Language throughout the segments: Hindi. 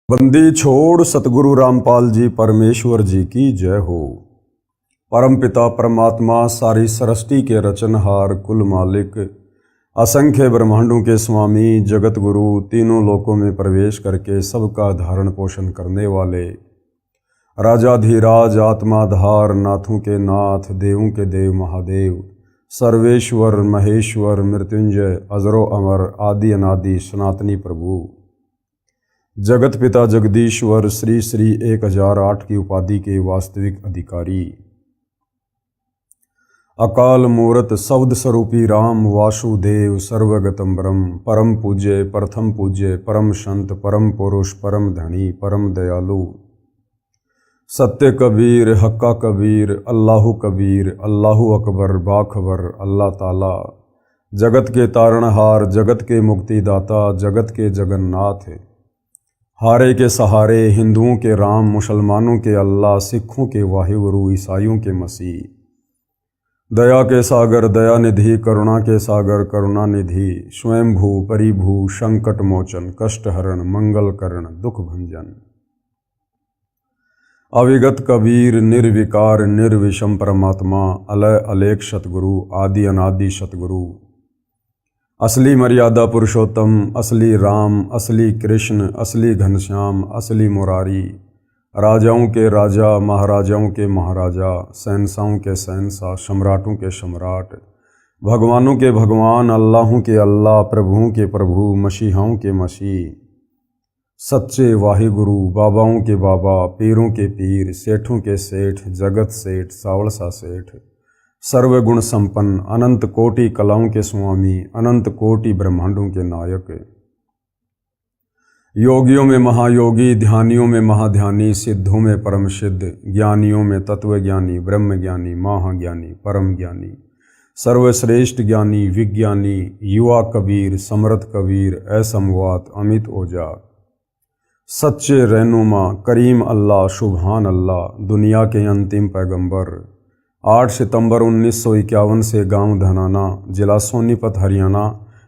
बंदी छोड़ सतगुरु रामपाल जी परमेश्वर जी की जय हो। परम पिता परमात्मा सारी सृष्टि के रचनहार कुल मालिक असंख्य ब्रह्मांडों के स्वामी जगत गुरु तीनों लोकों में प्रवेश करके सबका धारण पोषण करने वाले राजाधिराज आत्माधार नाथों के नाथ देवों के देव महादेव सर्वेश्वर महेश्वर मृत्युंजय अजरो अमर आदि अनादि सनातनी प्रभु जगत पिता जगदीश्वर श्री श्री 1008 की उपाधि के वास्तविक अधिकारी अकाल मूरत शब्द स्वरूपी राम वासुदेव सर्वगतम ब्रह्म परम पूज्य प्रथम पूज्य परम संत परम पुरुष परम धनी परम दयालु सत्य कबीर हक्का कबीर अल्लाहु कबीर अल्लाहु अकबर बाखबर अल्लाह ताला जगत के तारणहार जगत के मुक्तिदाता जगत के जगन्नाथ हारे के सहारे हिंदुओं के राम मुसलमानों के अल्लाह सिखों के वाहिगुरु ईसाइयों के मसीह दया के सागर दया निधि करुणा के सागर करुणा निधि स्वयंभू परिभू संकट मोचन कष्ट हरण मंगल करण दुख भंजन अविगत कबीर निर्विकार निर्विषम परमात्मा अलय अलेख सतगुरु आदि अनादि सतगुरु असली मर्यादा पुरुषोत्तम असली राम असली कृष्ण असली घनश्याम असली मुरारी राजाओं के राजा महाराजाओं के महाराजा शहंशाहों के शहंशाह सम्राटों के सम्राट भगवानों के भगवान अल्लाहों के अल्लाह प्रभुओं के प्रभु मसीहाओं के मसीह सच्चे वाहिगुरु बाबाओं के बाबा पीरों के पीर सेठों के सेठ जगत सेठ सावड़सा सेठ सर्वगुण संपन्न अनंत कोटि कलाओं के स्वामी अनंत कोटि ब्रह्मांडों के नायक योगियों में महायोगी ध्यानियों में महाध्यानी सिद्धों में परम सिद्ध ज्ञानियों में तत्वज्ञानी ब्रह्म ज्ञानी महाज्ञानी परम ज्ञानी सर्वश्रेष्ठ ज्ञानी विज्ञानी युवा कबीर समर्थ कबीर असमवात अमित ओजा सच्चे रहनुमा करीम अल्लाह सुभान अल्लाह दुनिया के अंतिम पैगंबर 8 सितंबर 1951 से गांव धनाना जिला सोनीपत हरियाणा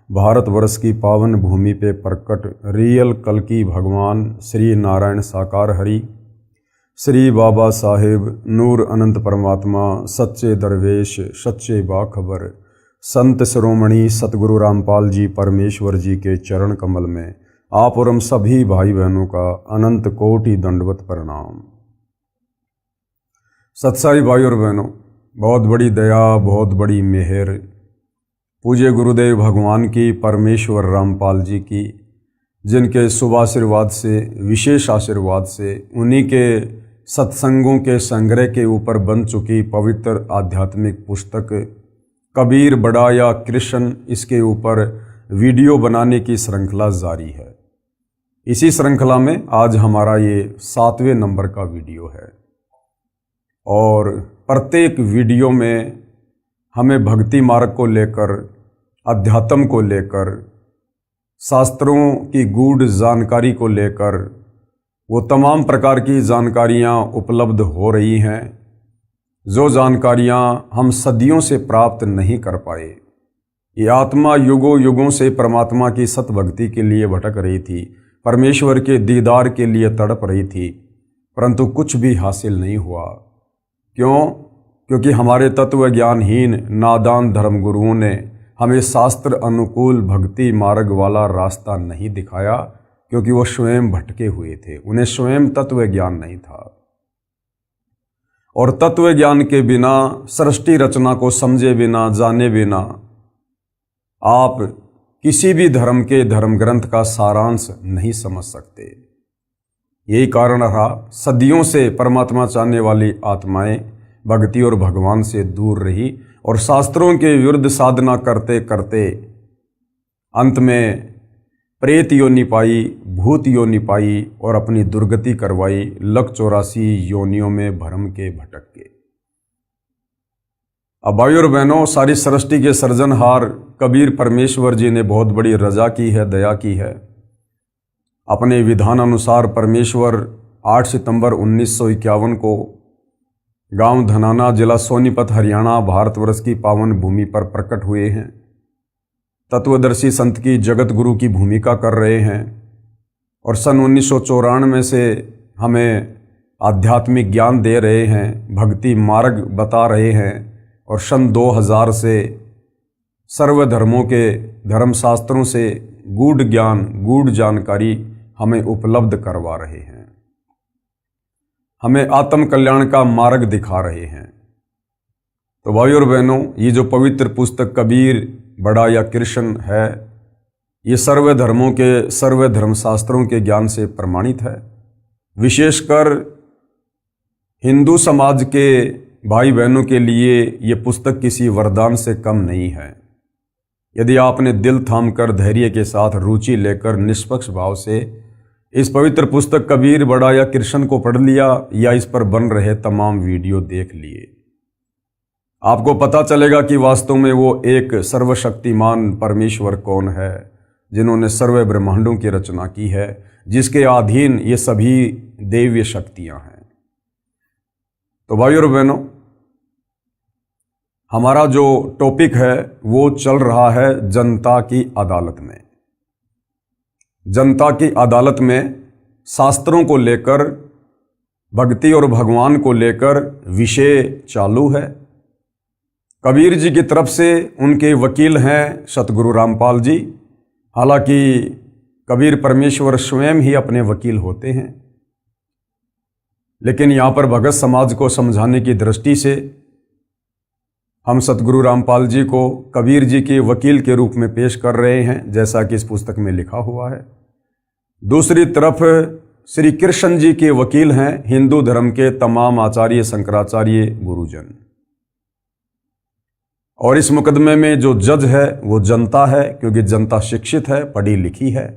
भारतवर्ष की पावन भूमि पे प्रकट रियल कल्कि भगवान श्री नारायण साकार हरि श्री बाबा साहेब नूर अनंत परमात्मा सच्चे दरवेश सच्चे बाखबर संत शिरोमणि सतगुरु रामपाल जी परमेश्वर जी के चरण कमल में आप और हम सभी भाई बहनों का अनंत कोटि दंडवत प्रणाम। सत्साई भाई और बहनों, बहुत बड़ी दया बहुत बड़ी मेहर पूज्य गुरुदेव भगवान की परमेश्वर रामपाल जी की जिनके शुभ आशीर्वाद से विशेष आशीर्वाद से उन्हीं के सत्संगों के संग्रह के ऊपर बन चुकी पवित्र आध्यात्मिक पुस्तक कबीर बड़ा या कृष्ण इसके ऊपर वीडियो बनाने की श्रृंखला जारी है। इसी श्रृंखला में आज हमारा ये 7वें नंबर का वीडियो है और प्रत्येक वीडियो में हमें भक्ति मार्ग को लेकर अध्यात्म को लेकर शास्त्रों की गूढ़ जानकारी को लेकर वो तमाम प्रकार की जानकारियाँ उपलब्ध हो रही हैं जो जानकारियाँ हम सदियों से प्राप्त नहीं कर पाए। ये आत्मा युगों युगों से परमात्मा की सतभक्ति के लिए भटक रही थी, परमेश्वर के दीदार के लिए तड़प रही थी, परंतु कुछ भी हासिल नहीं हुआ। क्यों? क्योंकि हमारे तत्व ज्ञानहीन नादान धर्मगुरुओं ने हमें शास्त्र अनुकूल भक्ति मार्ग वाला रास्ता नहीं दिखाया, क्योंकि वो स्वयं भटके हुए थे, उन्हें स्वयं तत्व ज्ञान नहीं था। और तत्व ज्ञान के बिना सृष्टि रचना को समझे बिना जाने बिना आप किसी भी धर्म के धर्म ग्रंथ का सारांश नहीं समझ सकते। यही कारण रहा सदियों से परमात्मा चाहने वाली आत्माएं भक्ति और भगवान से दूर रही और शास्त्रों के विरुद्ध साधना करते करते अंत में प्रेत योनि पाई, भूत योनि पाई और अपनी दुर्गति करवाई, 184 योनियों में भ्रम के भटक के। अब भाई और बहनों, सारी सृष्टि के सृजनहार कबीर परमेश्वर जी ने बहुत बड़ी रजा की है, दया की है। अपने विधान अनुसार परमेश्वर 8 सितंबर 1951 को गांव धनाना जिला सोनीपत हरियाणा भारतवर्ष की पावन भूमि पर प्रकट हुए हैं। तत्वदर्शी संत की जगत गुरु की भूमिका कर रहे हैं और सन 1994 से हमें आध्यात्मिक ज्ञान दे रहे हैं, भक्ति मार्ग बता रहे हैं, और सन 2000 से सर्व धर्मों के धर्मशास्त्रों से गूढ़ ज्ञान, गूढ़ जानकारी हमें उपलब्ध करवा रहे हैं, हमें आत्म कल्याण का मार्ग दिखा रहे हैं। तो भाइयों और बहनों, ये जो पवित्र पुस्तक कबीर बड़ा या कृष्ण है, ये सर्व धर्मों के, सर्व धर्मशास्त्रों के ज्ञान से प्रमाणित है। विशेषकर हिंदू समाज के भाई बहनों के लिए ये पुस्तक किसी वरदान से कम नहीं है। यदि आपने दिल थामकर, धैर्य के साथ, रुचि लेकर, निष्पक्ष भाव से इस पवित्र पुस्तक कबीर बड़ा या कृष्ण को पढ़ लिया या इस पर बन रहे तमाम वीडियो देख लिए, आपको पता चलेगा कि वास्तव में वो एक सर्वशक्तिमान परमेश्वर कौन है, जिन्होंने सर्व ब्रह्मांडों की रचना की है, जिसके अधीन ये सभी दैवीय शक्तियां हैं। तो भाइयों और बहनों, हमारा जो टॉपिक है वो चल रहा है जनता की अदालत में। जनता की अदालत में शास्त्रों को लेकर, भक्ति और भगवान को लेकर विषय चालू है। कबीर जी की तरफ से उनके वकील हैं सतगुरु रामपाल जी। हालांकि कबीर परमेश्वर स्वयं ही अपने वकील होते हैं, लेकिन यहाँ पर भगत समाज को समझाने की दृष्टि से हम सतगुरु रामपाल जी को कबीर जी के वकील के रूप में पेश कर रहे हैं, जैसा कि इस पुस्तक में लिखा हुआ है। दूसरी तरफ श्री कृष्ण जी के वकील हैं हिंदू धर्म के तमाम आचार्य, शंकराचार्य, गुरुजन। और इस मुकदमे में जो जज है वो जनता है, क्योंकि जनता शिक्षित है, पढ़ी लिखी है,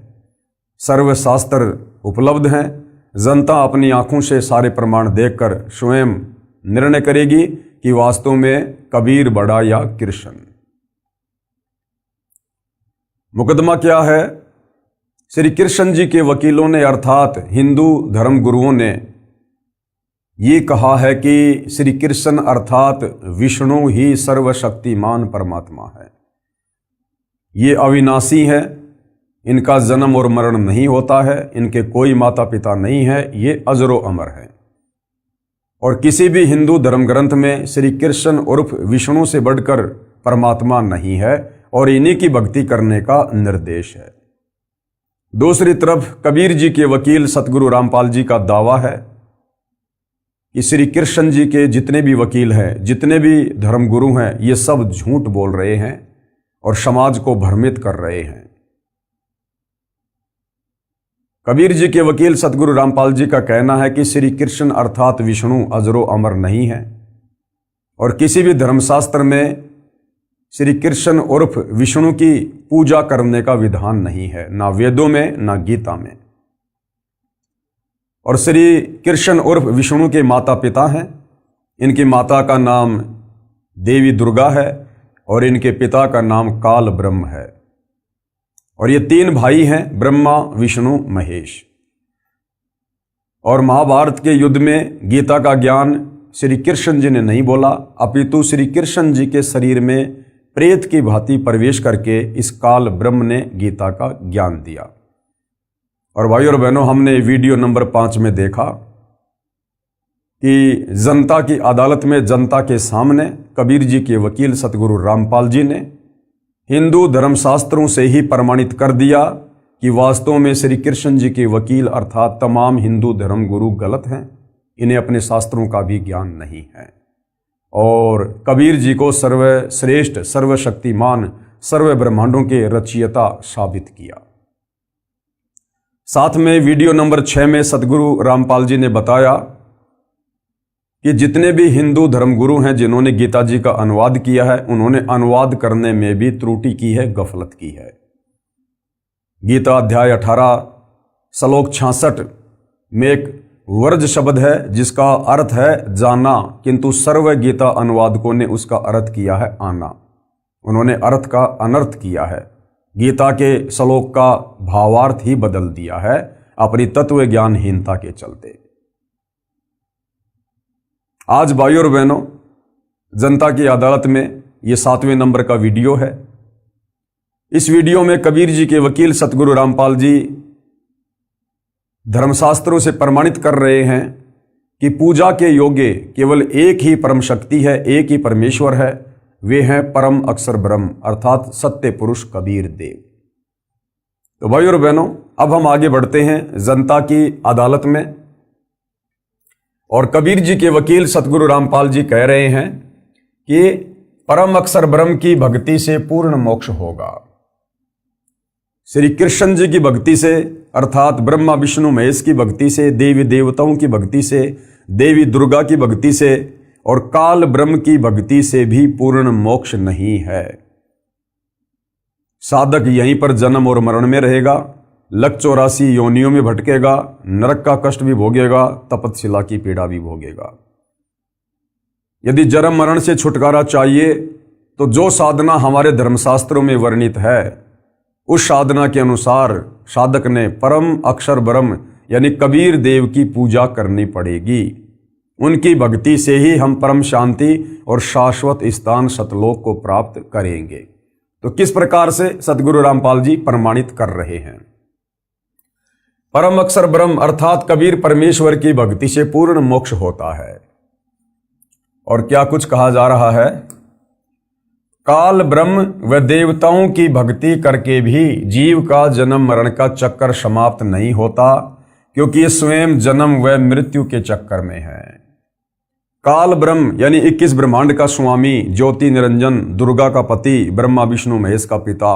सर्वशास्त्र उपलब्ध हैं। जनता अपनी आंखों से सारे प्रमाण देखकर स्वयं निर्णय करेगी कि वास्तव में कबीर बड़ा या कृष्ण। मुकदमा क्या है? श्री कृष्ण जी के वकीलों ने, अर्थात हिंदू धर्म गुरुओं ने ये कहा है कि श्री कृष्ण अर्थात विष्णु ही सर्वशक्तिमान परमात्मा है। ये अविनाशी है, इनका जन्म और मरण नहीं होता है, इनके कोई माता पिता नहीं है, ये अजरो अमर है। और किसी भी हिंदू धर्म ग्रंथ में श्री कृष्ण उर्फ विष्णु से बढ़कर परमात्मा नहीं है, और इन्हीं की भक्ति करने का निर्देश है। दूसरी तरफ कबीर जी के वकील सतगुरु रामपाल जी का दावा है कि श्री कृष्ण जी के जितने भी वकील हैं, जितने भी धर्मगुरु हैं, ये सब झूठ बोल रहे हैं और समाज को भ्रमित कर रहे हैं। कबीर जी के वकील सतगुरु रामपाल जी का कहना है कि श्री कृष्ण अर्थात विष्णु अजरो अमर नहीं है, और किसी भी धर्मशास्त्र में श्री कृष्ण उर्फ विष्णु की पूजा करने का विधान नहीं है, ना वेदों में ना गीता में। और श्री कृष्ण उर्फ विष्णु के माता पिता हैं। इनकी माता का नाम देवी दुर्गा है और इनके पिता का नाम काल ब्रह्म है। और ये तीन भाई हैं, ब्रह्मा, विष्णु, महेश। और महाभारत के युद्ध में गीता का ज्ञान श्री कृष्ण जी ने नहीं बोला, अपितु श्री कृष्ण जी के शरीर में प्रेत की भांति प्रवेश करके इस काल ब्रह्म ने गीता का ज्ञान दिया। और भाइयों और बहनों, हमने वीडियो नंबर 5 में देखा कि जनता की अदालत में, जनता के सामने कबीर जी के वकील सतगुरु रामपाल जी ने हिंदू धर्मशास्त्रों से ही प्रमाणित कर दिया कि वास्तव में श्री कृष्ण जी के वकील अर्थात तमाम हिंदू धर्म गुरु गलत हैं, इन्हें अपने शास्त्रों का भी ज्ञान नहीं है। और कबीर जी को सर्वश्रेष्ठ, सर्वशक्तिमान, सर्व ब्रह्मांडों के रचयिता साबित किया। साथ में वीडियो नंबर 6 में सतगुरु रामपाल जी ने बताया कि जितने भी हिंदू धर्मगुरु हैं जिन्होंने गीता जी का अनुवाद किया है, उन्होंने अनुवाद करने में भी त्रुटि की है, गफलत की है। गीता अध्याय 18 श्लोक 66 में एक वर्ज शब्द है जिसका अर्थ है जाना, किंतु सर्व गीता अनुवादकों ने उसका अर्थ किया है आना। उन्होंने अर्थ का अनर्थ किया है, गीता के श्लोक का भावार्थ ही बदल दिया है अपनी तत्व ज्ञानहीनता के चलते। आज भाइयों और बहनों, जनता की अदालत में ये 7वें नंबर का वीडियो है। इस वीडियो में कबीर जी के वकील सतगुरु रामपाल जी धर्मशास्त्रों से प्रमाणित कर रहे हैं कि पूजा के योग्य केवल एक ही परम शक्ति है, एक ही परमेश्वर है, वे हैं परम अक्षर ब्रह्म अर्थात सत्य पुरुष कबीर देव। तो भाई और बहनों, अब हम आगे बढ़ते हैं जनता की अदालत में। और कबीर जी के वकील सतगुरु रामपाल जी कह रहे हैं कि परम अक्षर ब्रह्म की भक्ति से पूर्ण मोक्ष होगा। श्री कृष्ण जी की भक्ति से अर्थात ब्रह्मा विष्णु महेश की भक्ति से, देवी देवताओं की भक्ति से, देवी दुर्गा की भक्ति से और काल ब्रह्म की भक्ति से भी पूर्ण मोक्ष नहीं है। साधक यहीं पर जन्म और मरण में रहेगा, लक 84 योनियों में भटकेगा, नरक का कष्ट भी भोगेगा, तपतशिला की पीड़ा भी भोगेगा। यदि जन्म मरण से छुटकारा चाहिए तो जो साधना हमारे धर्मशास्त्रों में वर्णित है, उस साधना के अनुसार साधक ने परम अक्षर ब्रह्म यानी कबीर देव की पूजा करनी पड़ेगी। उनकी भक्ति से ही हम परम शांति और शाश्वत स्थान सतलोक को प्राप्त करेंगे। तो किस प्रकार से सतगुरु रामपाल जी प्रमाणित कर रहे हैं? परम अक्षर ब्रह्म अर्थात कबीर परमेश्वर की भक्ति से पूर्ण मोक्ष होता है। और क्या कुछ कहा जा रहा है? काल ब्रह्म व देवताओं की भक्ति करके भी जीव का जन्म मरण का चक्कर समाप्त नहीं होता, क्योंकि ये स्वयं जन्म व मृत्यु के चक्कर में है। काल ब्रह्म यानी 21 ब्रह्मांड का स्वामी, ज्योति निरंजन, दुर्गा का पति, ब्रह्मा विष्णु महेश का पिता।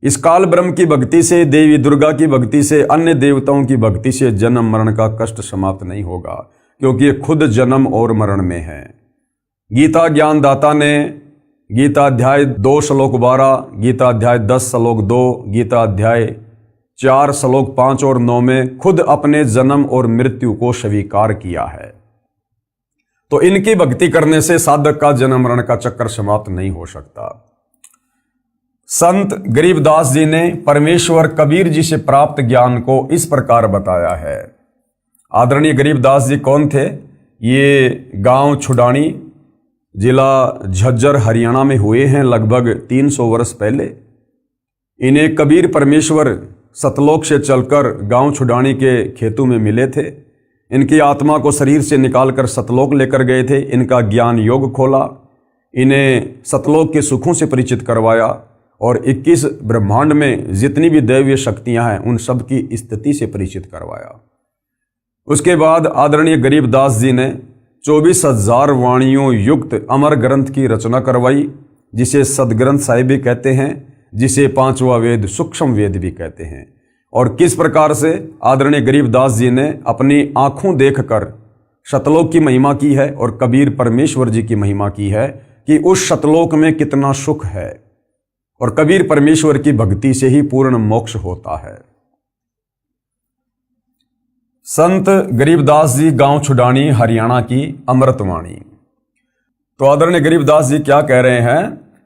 इस काल ब्रह्म की भक्ति से, देवी दुर्गा की भक्ति से, अन्य देवताओं की भक्ति से जन्म मरण का कष्ट समाप्त नहीं होगा, क्योंकि ये खुद जन्म और मरण में है। गीता ज्ञानदाता ने गीता अध्याय 2 श्लोक 12, गीता अध्याय 10 श्लोक 2, गीता अध्याय 4 श्लोक 5 और 9 में खुद अपने जन्म और मृत्यु को स्वीकार किया है। तो इनकी भक्ति करने से साधक का जन्म मरण का चक्कर समाप्त नहीं हो सकता। संत गरीबदास जी ने परमेश्वर कबीर जी से प्राप्त ज्ञान को इस प्रकार बताया है। आदरणीय गरीबदास जी कौन थे? ये गांव छुडानी, जिला झज्जर, हरियाणा में हुए हैं लगभग 300 वर्ष पहले। इन्हें कबीर परमेश्वर सतलोक से चलकर गांव छुडानी के खेतों में मिले थे। इनकी आत्मा को शरीर से निकालकर सतलोक लेकर गए थे। इनका ज्ञान योग खोला, इन्हें सतलोक के सुखों से परिचित करवाया और 21 ब्रह्मांड में जितनी भी दैवीय शक्तियां हैं उन सब की स्थिति से परिचित करवाया। उसके बाद आदरणीय गरीबदास जी ने 24,000 वाणियों युक्त अमर ग्रंथ की रचना करवाई, जिसे सदग्रंथ साहिब भी कहते हैं, जिसे 5वां वेद सूक्ष्म वेद भी कहते हैं। और किस प्रकार से आदरणीय गरीबदास जी ने अपनी आंखों देखकर सतलोक की महिमा की है और कबीर परमेश्वर जी की महिमा की है कि उस सतलोक में कितना सुख है। और कबीर परमेश्वर की भक्ति से ही पूर्ण मोक्ष होता है। संत गरीबदास जी गांव छुडानी, हरियाणा की अमृतवाणी। तो आदरणीय गरीबदास जी क्या कह रहे हैं?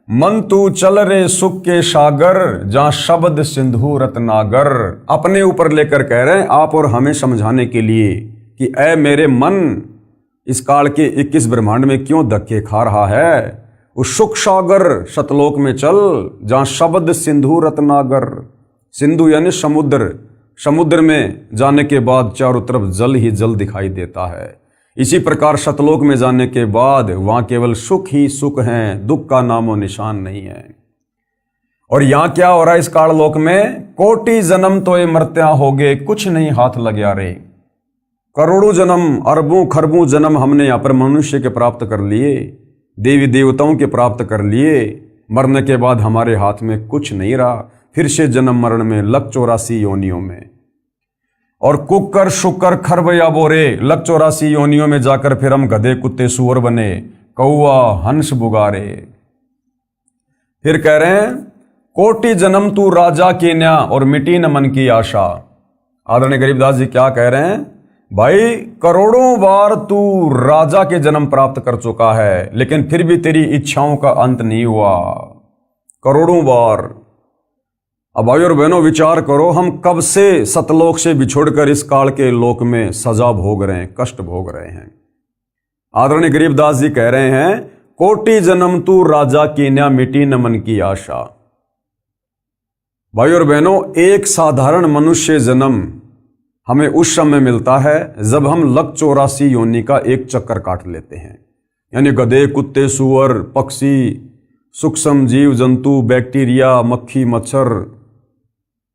मन तू चल रे सुख के सागर, जहां शब्द सिंधु रत्नागर। अपने ऊपर लेकर कह रहे हैं आप और हमें समझाने के लिए कि ऐ मेरे मन, इस काल के 21 ब्रह्मांड में क्यों धक्के खा रहा है? उस सुख सागर सतलोक में चल, जहां शब्द सिंधु रत्नागर। सिंधु यानी समुद्र, समुद्र में जाने के बाद चारों तरफ जल ही जल दिखाई देता है। इसी प्रकार सतलोक में जाने के बाद वहां केवल सुख ही सुख हैं, दुख का नामो निशान नहीं है। और यहां क्या हो रहा है इस काललोक में? कोटि जन्म तो ये मर्त्या हो गए, कुछ नहीं हाथ लग्या रे। करोड़ों जन्म, अरबों खरबों जन्म हमने यहाँ पर मनुष्य के प्राप्त कर लिए, देवी देवताओं के प्राप्त कर लिए। मरने के बाद हमारे हाथ में कुछ नहीं रहा, फिर से जन्म मरण में लक 84 योनियों में। और कुकर शुकर खरबया बोरे, लक 84 योनियों में जाकर फिर हम गधे कुत्ते सुअर बने, कौआ हंस बुगारे। फिर कह रहे हैं कोटि जन्म तू राजा के न्या और मिटी न मन की आशा। आदरणीय गरीबदास जी क्या कह रहे हैं? भाई करोड़ों बार तू राजा के जन्म प्राप्त कर चुका है, लेकिन फिर भी तेरी इच्छाओं का अंत नहीं हुआ। करोड़ों बार। अब भाई और बहनों विचार करो, हम कब से सतलोक से बिछोड़कर इस काल के लोक में सजा भोग रहे हैं, कष्ट भोग रहे हैं। आदरणीय गरीबदास जी कह रहे हैं कोटि जन्म तू राजा की न्या मिटी न मन की आशा। भाई और बहनों, एक साधारण मनुष्य जन्म हमें उस समय मिलता है जब हम लक 84 योनि का एक चक्कर काट लेते हैं। यानी गधे, कुत्ते, सूअर, पक्षी, सूक्ष्म जीव जंतु, बैक्टीरिया, मक्खी, मच्छर,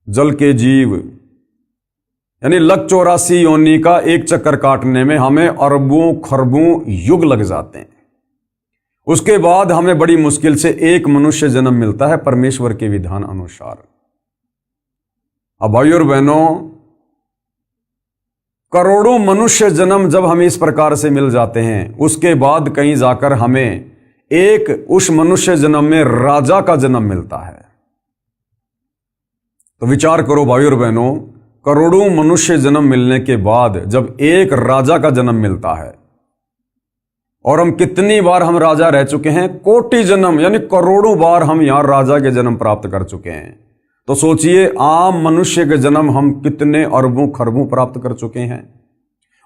जल के जीव, यानी लक 84 योनि का एक चक्कर काटने में हमें अरबों खरबों युग लग जाते हैं। उसके बाद हमें बड़ी मुश्किल से एक मनुष्य जन्म मिलता है परमेश्वर के विधान अनुसार। अब भाइयों और बहनों, करोड़ों मनुष्य जन्म जब हमें इस प्रकार से मिल जाते हैं, उसके बाद कहीं जाकर हमें एक उस मनुष्य जन्म में राजा का जन्म मिलता है। तो विचार करो भाइयों और बहनों, करोड़ों मनुष्य जन्म मिलने के बाद जब एक राजा का जन्म मिलता है, और हम कितनी बार हम राजा रह चुके हैं, कोटि जन्म यानी करोड़ों बार हम यहां राजा के जन्म प्राप्त कर चुके हैं। तो सोचिए आम मनुष्य के जन्म हम कितने अरबों खरबों प्राप्त कर चुके हैं,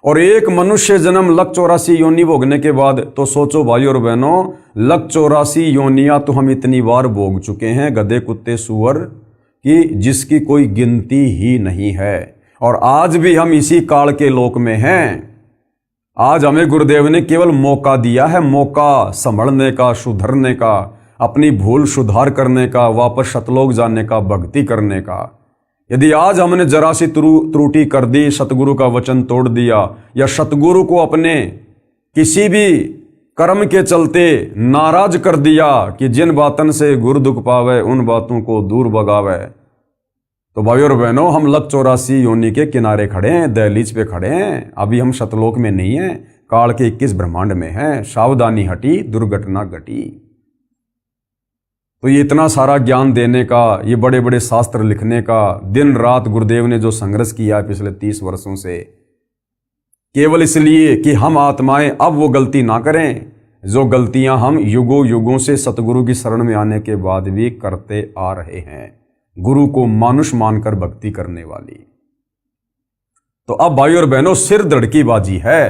और एक मनुष्य जन्म लक 84 योनि भोगने के बाद तो सोचो भाइयों और बहनों, लक 84 योनियां तो हम इतनी बार भोग चुके हैं, गधे, कुत्ते, सूअर की, जिसकी कोई गिनती ही नहीं है। और आज भी हम इसी काल के लोक में हैं। आज हमें गुरुदेव ने केवल मौका दिया है, मौका संभलने का, सुधरने का, अपनी भूल सुधार करने का, वापस सतलोक जाने का, भक्ति करने का। यदि आज हमने जरा सी त्रुटि कर दी, सतगुरु का वचन तोड़ दिया, या सतगुरु को अपने किसी भी कर्म के चलते नाराज कर दिया कि जिन बातन से गुरु दुख पावे उन बातों को दूर भगावे, तो भाइयों और बहनों, हम लक 84 योनि के किनारे खड़े हैं, दहलीज पे खड़े हैं। अभी हम सतलोक में नहीं हैं, काल के 21 ब्रह्मांड में हैं। सावधानी हटी, दुर्घटना घटी। तो ये इतना सारा ज्ञान देने का, ये बड़े बड़े शास्त्र लिखने का, दिन रात गुरुदेव ने जो संघर्ष किया है पिछले 30 वर्षों से, केवल इसलिए कि हम आत्माएं अब वो गलती ना करें जो गलतियां हम युगों युगों से सतगुरु की शरण में आने के बाद भी करते आ रहे हैं, गुरु को मानुष मानकर भक्ति करने वाली। तो अब भाइयों और बहनों, सिर धड़की बाजी है।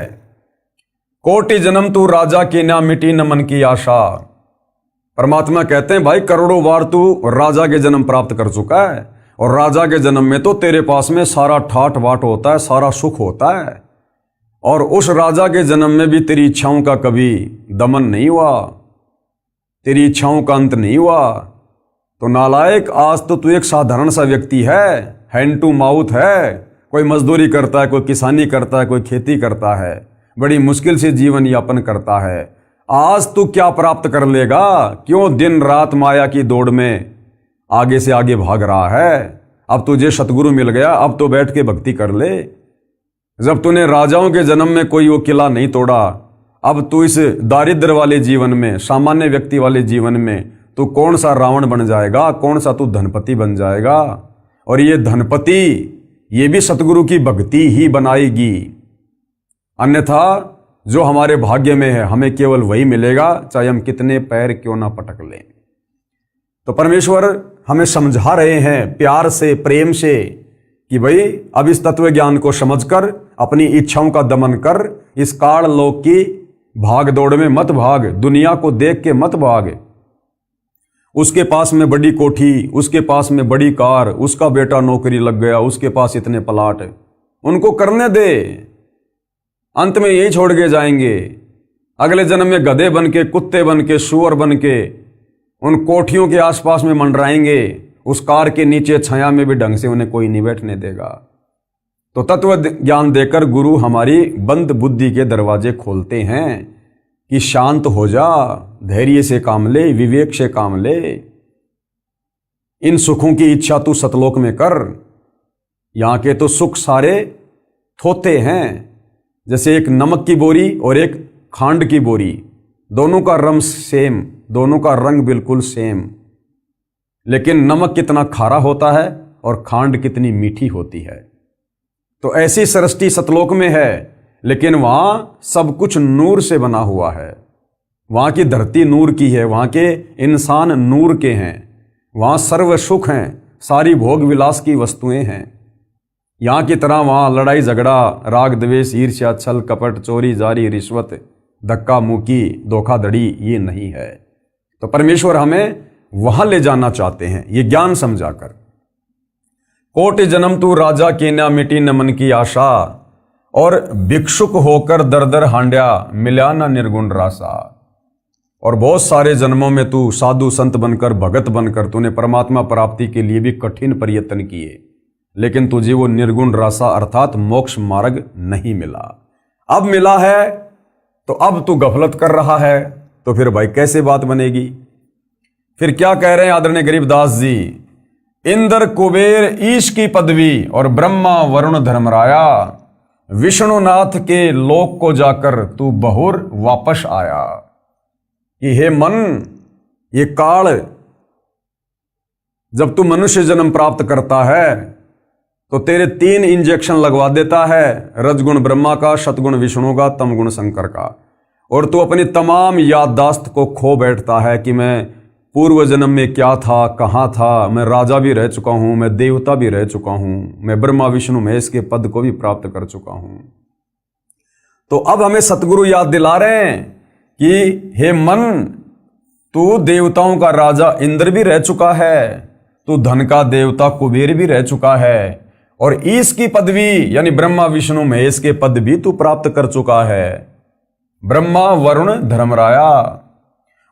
कोटि जन्म तू राजा की ना मिटी न मन की आशा। परमात्मा कहते हैं भाई करोड़ों बार तू राजा के जन्म प्राप्त कर चुका है, और राजा के जन्म में तो तेरे पास में सारा ठाट बाट होता है, सारा सुख होता है, और उस राजा के जन्म में भी तेरी इच्छाओं का कभी दमन नहीं हुआ, तेरी इच्छाओं का अंत नहीं हुआ। तो नालायक, आज तो तू एक साधारण सा व्यक्ति है, हैंड टू माउथ है, कोई मजदूरी करता है, कोई किसानी करता है, कोई खेती करता है, बड़ी मुश्किल से जीवन यापन करता है। आज तू क्या प्राप्त कर लेगा? क्यों दिन रात माया की दौड़ में आगे से आगे भाग रहा है? अब तुझे सतगुरु मिल गया, अब तो बैठ के भक्ति कर ले। जब तूने राजाओं के जन्म में कोई वो किला नहीं तोड़ा, अब तू इस दारिद्र वाले जीवन में, सामान्य व्यक्ति वाले जीवन में तू कौन सा रावण बन जाएगा, कौन सा तू धनपति बन जाएगा? और ये धनपति ये भी सतगुरु की भक्ति ही बनाएगी, अन्यथा जो हमारे भाग्य में है हमें केवल वही मिलेगा, चाहे हम कितने पैर क्यों ना पटक लें। तो परमेश्वर हमें समझा रहे हैं प्यार से, प्रेम से, कि भाई अब इस तत्व ज्ञान को समझकर अपनी इच्छाओं का दमन कर, इस काल लोक की भाग दौड़ में मत भाग, दुनिया को देख के मत भाग। उसके पास में बड़ी कोठी, उसके पास में बड़ी कार, उसका बेटा नौकरी लग गया, उसके पास इतने प्लाट, उनको करने दे, अंत में यही छोड़ के जाएंगे। अगले जन्म में गधे बन के, कुत्ते बन के, सूअर बन के उन कोठियों के आसपास में मंडराएंगे, उस कार के नीचे छाया में भी ढंग से उन्हें कोई नहीं बैठने देगा। तो तत्व ज्ञान देकर गुरु हमारी बंद बुद्धि के दरवाजे खोलते हैं कि शांत हो जा, धैर्य से काम ले, विवेक से काम ले, इन सुखों की इच्छा तू सतलोक में कर। यहां के तो सुख सारे थोथे हैं, जैसे एक नमक की बोरी और एक खांड की बोरी, दोनों का रंग सेम, दोनों का रंग बिल्कुल सेम, लेकिन नमक कितना खारा होता है और खांड कितनी मीठी होती है। तो ऐसी सृष्टि सतलोक में है, लेकिन वहां सब कुछ नूर से बना हुआ है। वहां की धरती नूर की है, वहां के इंसान नूर के हैं, वहां सर्व सुख हैं, सारी भोग विलास की वस्तुएं हैं। यहाँ की तरह वहाँ लड़ाई झगड़ा, राग द्वेष, ईर्ष्या, छल कपट, चोरी जारी, रिश्वत, धक्का मुक्की, धोखाधड़ी ये नहीं है। तो परमेश्वर हमें वहाँ ले जाना चाहते हैं, ये ज्ञान समझाकर। कोटि जन्म तू राजा की ना मिटी न मन की आशा, और भिक्षुक होकर दर दर हांड्या मिला ना निर्गुण रासा। और बहुत सारे जन्मों में तू साधु संत बनकर भगत बनकर तूने परमात्मा प्राप्ति के लिए भी कठिन प्रयत्न किए, लेकिन तुझे वो निर्गुण रासा अर्थात मोक्ष मार्ग नहीं मिला। अब मिला है तो अब तू गफलत कर रहा है, तो फिर भाई कैसे बात बनेगी। फिर क्या कह रहे हैं आदरणीय गरीबदास जी, इंद्र कुबेर ईश की पदवी और ब्रह्मा वरुण धर्मराया, विष्णुनाथ के लोक को जाकर तू बहुर वापस आया। कि हे मन, ये काल जब तू मनुष्य जन्म प्राप्त करता है तो तेरे 3 इंजेक्शन लगवा देता है, रजगुण ब्रह्मा का, सतगुण विष्णु का, तमगुण शंकर का, और तू अपनी तमाम याददाश्त को खो बैठता है कि मैं पूर्व जन्म में क्या था, कहाँ था, मैं राजा भी रह चुका हूं, मैं देवता भी रह चुका हूं, मैं ब्रह्मा विष्णु महेश के पद को भी प्राप्त कर चुका हूं। तो अब हमें सतगुरु याद दिला रहे हैं कि हे मन, तू देवताओं का राजा इंद्र भी रह चुका है, तू धन का देवता कुबेर भी रह चुका है, और ईश की पदवी यानी ब्रह्मा विष्णु महेश के पद भी तू प्राप्त कर चुका है। ब्रह्मा वरुण धर्मराया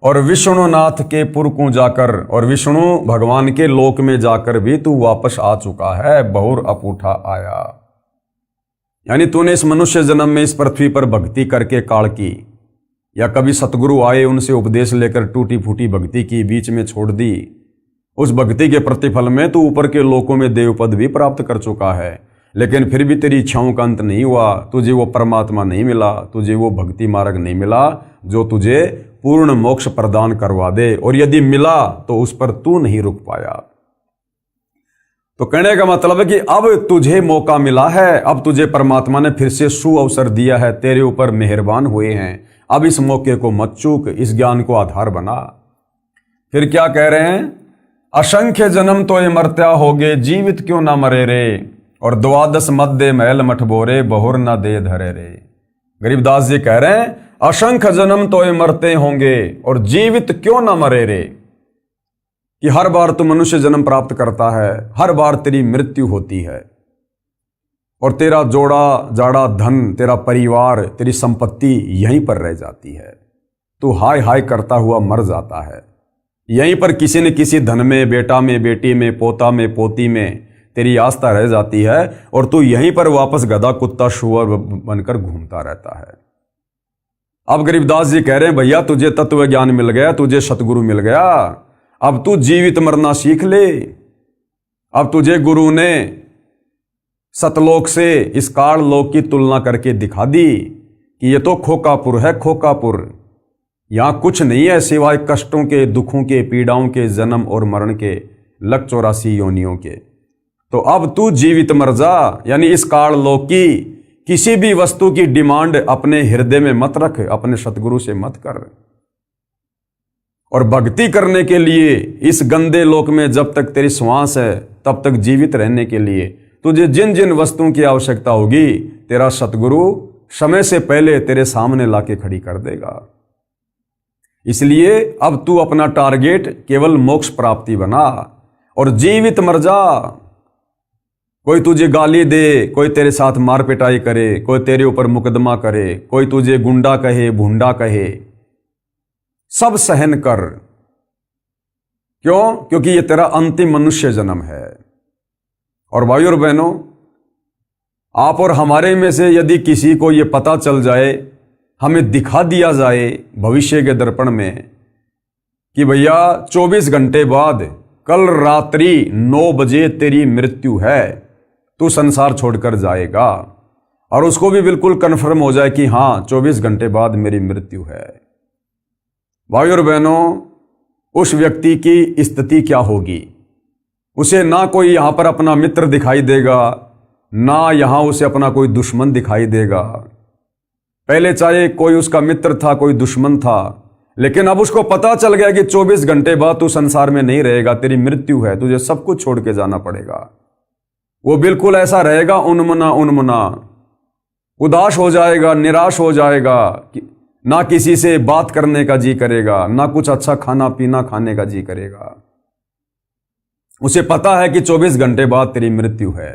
और विष्णुनाथ के पुर को जाकर और विष्णु भगवान के लोक में जाकर भी तू वापस आ चुका है, बहुर अपूठा आया। यानी तूने इस मनुष्य जन्म में इस पृथ्वी पर भक्ति करके काल की, या कभी सतगुरु आए उनसे उपदेश लेकर टूटी फूटी भक्ति की, बीच में छोड़ दी, उस भक्ति के प्रतिफल में तू ऊपर के लोकों में देवपद भी प्राप्त कर चुका है, लेकिन फिर भी तेरी इच्छाओं का अंत नहीं हुआ, तुझे वो परमात्मा नहीं मिला, तुझे वो भक्ति मार्ग नहीं मिला जो तुझे पूर्ण मोक्ष प्रदान करवा दे, और यदि मिला तो उस पर तू नहीं रुक पाया। तो कहने का मतलब है कि अब तुझे मौका मिला है, अब तुझे परमात्मा ने फिर से सुअवसर दिया है, तेरे ऊपर मेहरबान हुए हैं, अब इस मौके को मत चूक, इस ज्ञान को आधार बना। फिर क्या कह रहे हैं, असंख्य जन्म तो ये मरत्या होगे, जीवित क्यों ना मरे रे, और 12 मध्य महल मठ बोरे, बहुर ना दे धरे रे। गरीबदास जी कह रहे हैं असंख्य जन्म तो ये मरते होंगे और जीवित क्यों ना मरे रे, कि हर बार तू मनुष्य जन्म प्राप्त करता है, हर बार तेरी मृत्यु होती है, और तेरा जोड़ा जाड़ा धन, तेरा परिवार, तेरी संपत्ति यहीं पर रह जाती है, तू हाय हाय करता हुआ मर जाता है। यहीं पर किसी न किसी धन में, बेटा में, बेटी में, पोता में, पोती में तेरी आस्था रह जाती है, और तू यहीं पर वापस गधा कुत्ता शुअर बनकर घूमता रहता है। अब गरीबदास जी कह रहे हैं भैया तुझे तत्व ज्ञान मिल गया, तुझे सतगुरु मिल गया, अब तू जीवित मरना सीख ले। अब तुझे गुरु ने सतलोक से इस काल लोक की तुलना करके दिखा दी कि ये तो खोकापुर है, खोकापुर, यहां कुछ नहीं है सिवाय कष्टों के, दुखों के, पीड़ाओं के, जन्म और मरण के, लग 84 योनियों के। तो अब तू जीवित मर जा, यानी इस काल लोक की किसी भी वस्तु की डिमांड अपने हृदय में मत रख, अपने सतगुरु से मत कर। और भक्ति करने के लिए इस गंदे लोक में जब तक तेरी श्वास है तब तक जीवित रहने के लिए तुझे जिन जिन वस्तुओं की आवश्यकता होगी, तेरा सतगुरु समय से पहले तेरे सामने लाके खड़ी कर देगा। इसलिए अब तू अपना टारगेट केवल मोक्ष प्राप्ति बना और जीवित मर जा। कोई तुझे गाली दे, कोई तेरे साथ मार पिटाई करे, कोई तेरे ऊपर मुकदमा करे, कोई तुझे गुंडा कहे, भूंडा कहे, सब सहन कर। क्यों? क्योंकि ये तेरा अंतिम मनुष्य जन्म है। और भाइयों और बहनों, आप और हमारे में से यदि किसी को ये पता चल जाए, हमें दिखा दिया जाए भविष्य के दर्पण में कि भैया 24 घंटे बाद कल रात्रि 9 बजे तेरी मृत्यु है, तू संसार छोड़कर जाएगा, और उसको भी बिल्कुल कन्फर्म हो जाए कि हाँ 24 घंटे बाद मेरी मृत्यु है। भाइयों और बहनों, उस व्यक्ति की स्थिति क्या होगी? उसे ना कोई यहां पर अपना मित्र दिखाई देगा, ना यहां उसे अपना कोई दुश्मन दिखाई देगा। पहले चाहे कोई उसका मित्र था, कोई दुश्मन था, लेकिन अब उसको पता चल गया कि 24 घंटे बाद तू संसार में नहीं रहेगा, तेरी मृत्यु है, तुझे सब कुछ छोड़ के जाना पड़ेगा। वो बिल्कुल ऐसा रहेगा उन्मना उन्मना, उदास हो जाएगा, निराश हो जाएगा, ना किसी से बात करने का जी करेगा, ना कुछ अच्छा खाना पीना खाने का जी करेगा। उसे पता है कि 24 घंटे बाद तेरी मृत्यु है।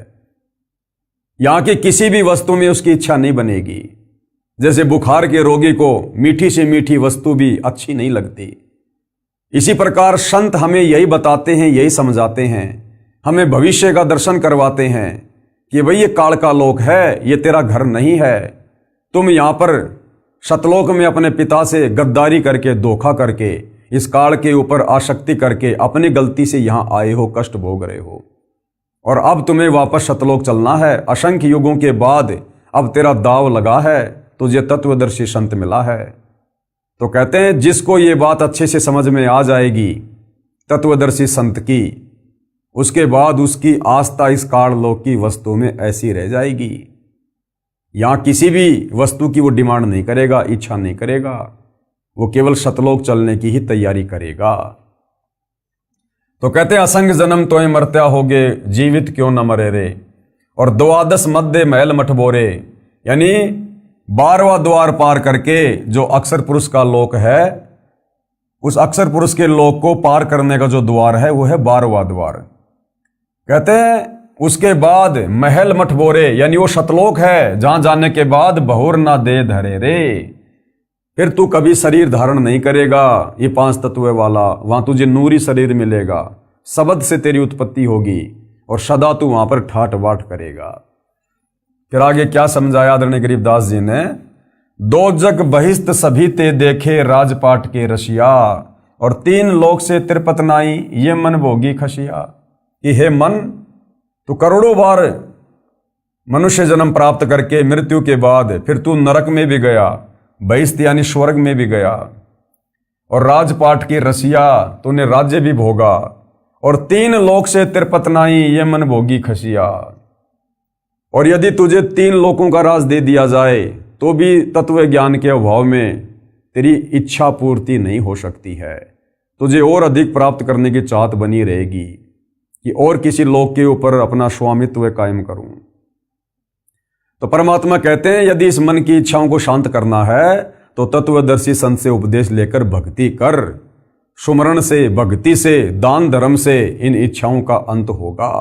यहां की किसी भी वस्तु में उसकी इच्छा नहीं बनेगी। जैसे बुखार के रोगी को मीठी से मीठी वस्तु भी अच्छी नहीं लगती, इसी प्रकार संत हमें यही बताते हैं, यही समझाते हैं, हमें भविष्य का दर्शन करवाते हैं कि भाई ये काल का लोक है, ये तेरा घर नहीं है। तुम यहां पर सतलोक में अपने पिता से गद्दारी करके, धोखा करके, इस काल के ऊपर आसक्ति करके अपनी गलती से यहां आए हो, कष्ट भोग रहे हो, और अब तुम्हें वापस सतलोक चलना है। असंख्य युगों के बाद अब तेरा दाव लगा है, तुझे तत्वदर्शी संत मिला है। तो कहते हैं जिसको ये बात अच्छे से समझ में आ जाएगी तत्वदर्शी संत की, उसके बाद उसकी आस्था इस काल लोक की वस्तु में ऐसी रह जाएगी। यहां किसी भी वस्तु की वो डिमांड नहीं करेगा, इच्छा नहीं करेगा, वो केवल सतलोक चलने की ही तैयारी करेगा। तो कहते हैं असंग जन्म तोय मरत्या होगे, जीवित क्यों न मरे रे। और द्वादश मध्य महल मठबोरे, यानी 12वां द्वार पार करके जो अक्षर पुरुष का लोक है, उस अक्षर पुरुष के लोक को पार करने का जो द्वार है वो है 12वां द्वार। कहते हैं उसके बाद महल मठबोरे, यानी वो सतलोक है जहां जाने के बाद बहुर ना दे धरे रे। फिर तू कभी शरीर धारण नहीं करेगा ये 5 तत्व वाला, वहां तुझे नूरी शरीर मिलेगा, शब्द से तेरी उत्पत्ति होगी और सदा तू वहां पर ठाट बाट करेगा। फिर आगे क्या समझाया आदरणीय गरीबदास जी ने, दो जग बहिस्त सभी ते देखे राजपाट के रसिया, और 3 लोक से तिरपत नाई ये मन भोगी खसिया। कि हे मन, तू करोड़ों बार मनुष्य जन्म प्राप्त करके मृत्यु के बाद फिर तू नरक में भी गया, बहिस्त यानी स्वर्ग में भी गया, और राजपाट की रसिया, तूने राज्य भी भोगा, और 3 लोक से तिरपत नाई ये मन भोगी खसिया। और यदि तुझे 3 लोकों का राज दे दिया जाए तो भी तत्व ज्ञान के अभाव में तेरी इच्छा पूर्ति नहीं हो सकती है, तुझे और अधिक प्राप्त करने की चाहत बनी रहेगी कि और किसी लोक के ऊपर अपना स्वामित्व कायम करूं। तो परमात्मा कहते हैं यदि इस मन की इच्छाओं को शांत करना है तो तत्वदर्शी संत से उपदेश लेकर भक्ति कर। सुमरण से, भक्ति से, दान धर्म से इन इच्छाओं का अंत होगा,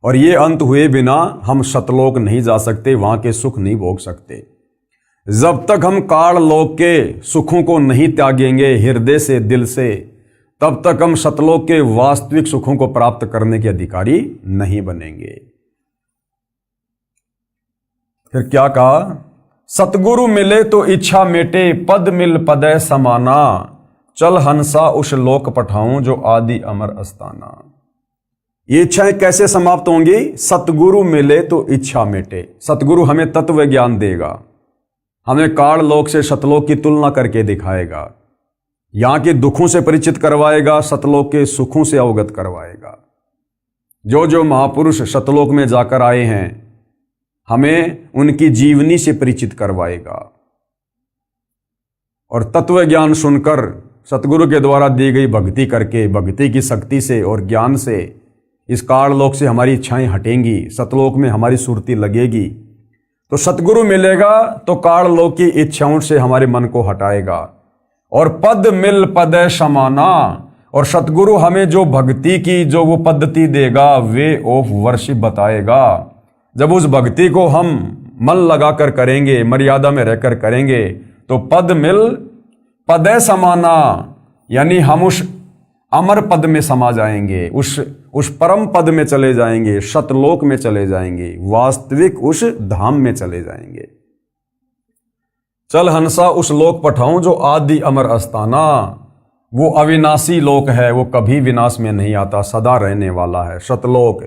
और ये अंत हुए बिना हम सतलोक नहीं जा सकते, वहां के सुख नहीं भोग सकते। जब तक हम काल लोक के सुखों को नहीं त्यागेंगे हृदय से, दिल से, तब तक हम सतलोक के वास्तविक सुखों को प्राप्त करने के अधिकारी नहीं बनेंगे। फिर क्या कहा, सतगुरु मिले तो इच्छा मेटे, पद मिल पदय समाना, चल हंसा उस लोक पठाऊं जो आदि अमर अस्ताना। ये इच्छाएं कैसे समाप्त होंगी? सतगुरु मिले तो इच्छा मेटे। सतगुरु हमें तत्व ज्ञान देगा, हमें काल लोक से सतलोक की तुलना करके दिखाएगा, यहां के दुखों से परिचित करवाएगा, सतलोक के सुखों से अवगत करवाएगा। जो जो महापुरुष सतलोक में जाकर आए हैं हमें उनकी जीवनी से परिचित करवाएगा, और तत्व ज्ञान सुनकर सतगुरु के द्वारा दी गई भक्ति करके, भक्ति की शक्ति से और ज्ञान से इस काल लोक से हमारी इच्छाएं हटेंगी, सतलोक में हमारी सुरती लगेगी। तो सतगुरु मिलेगा तो काल लोक की इच्छाओं से हमारे मन को हटाएगा, और पद मिल पदय समाना, और सतगुरु हमें जो भक्ति की जो वो पद्धति देगा, वे ऑफ वर्शिप बताएगा। जब उस भक्ति को हम मन लगाकर करेंगे, मर्यादा में रहकर करेंगे, तो पद मिल पदय समाना, यानी हम उस अमर पद में समा जाएंगे, उस परम पद में चले जाएंगे, सतलोक में चले जाएंगे, वास्तविक उस धाम में चले जाएंगे। चल हंसा उस लोक पठाऊं जो आदि अमर अस्ताना, वो अविनाशी लोक है, वो कभी विनाश में नहीं आता, सदा रहने वाला है, सतलोक।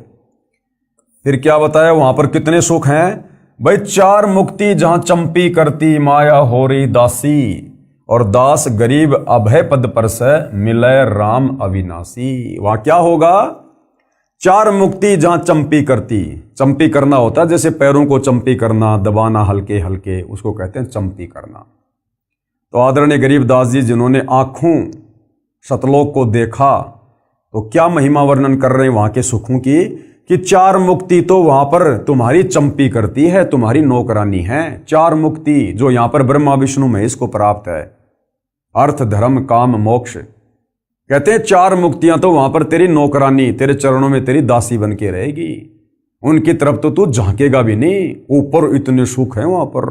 फिर क्या बताया वहां पर कितने सुख हैं भाई? 4 मुक्ति जहां चंपी करती माया हो रही दासी, और दास गरीब अभय पद पर से मिलय राम अविनाशी। वहां क्या होगा? 4 मुक्ति जहां चंपी करती, चंपी करना होता है जैसे पैरों को चंपी करना, दबाना हल्के हल्के, उसको कहते हैं चंपी करना। तो आदरणीय गरीबदास जी जिन्होंने आंखों सतलोक को देखा, तो क्या महिमा वर्णन कर रहे हैं वहां के सुखों की, कि 4 मुक्ति तो वहां पर तुम्हारी चंपी करती है, तुम्हारी नौकरानी है। 4 मुक्ति जो यहां पर ब्रह्मा विष्णु महेश को प्राप्त है, अर्थ धर्म काम मोक्ष, कहते हैं 4 मुक्तियां तो वहां पर तेरी नौकरानी, तेरे चरणों में तेरी दासी बन के रहेगी, उनकी तरफ तो तू झांकेगा भी नहीं। ऊपर इतने सुख हैं वहां पर।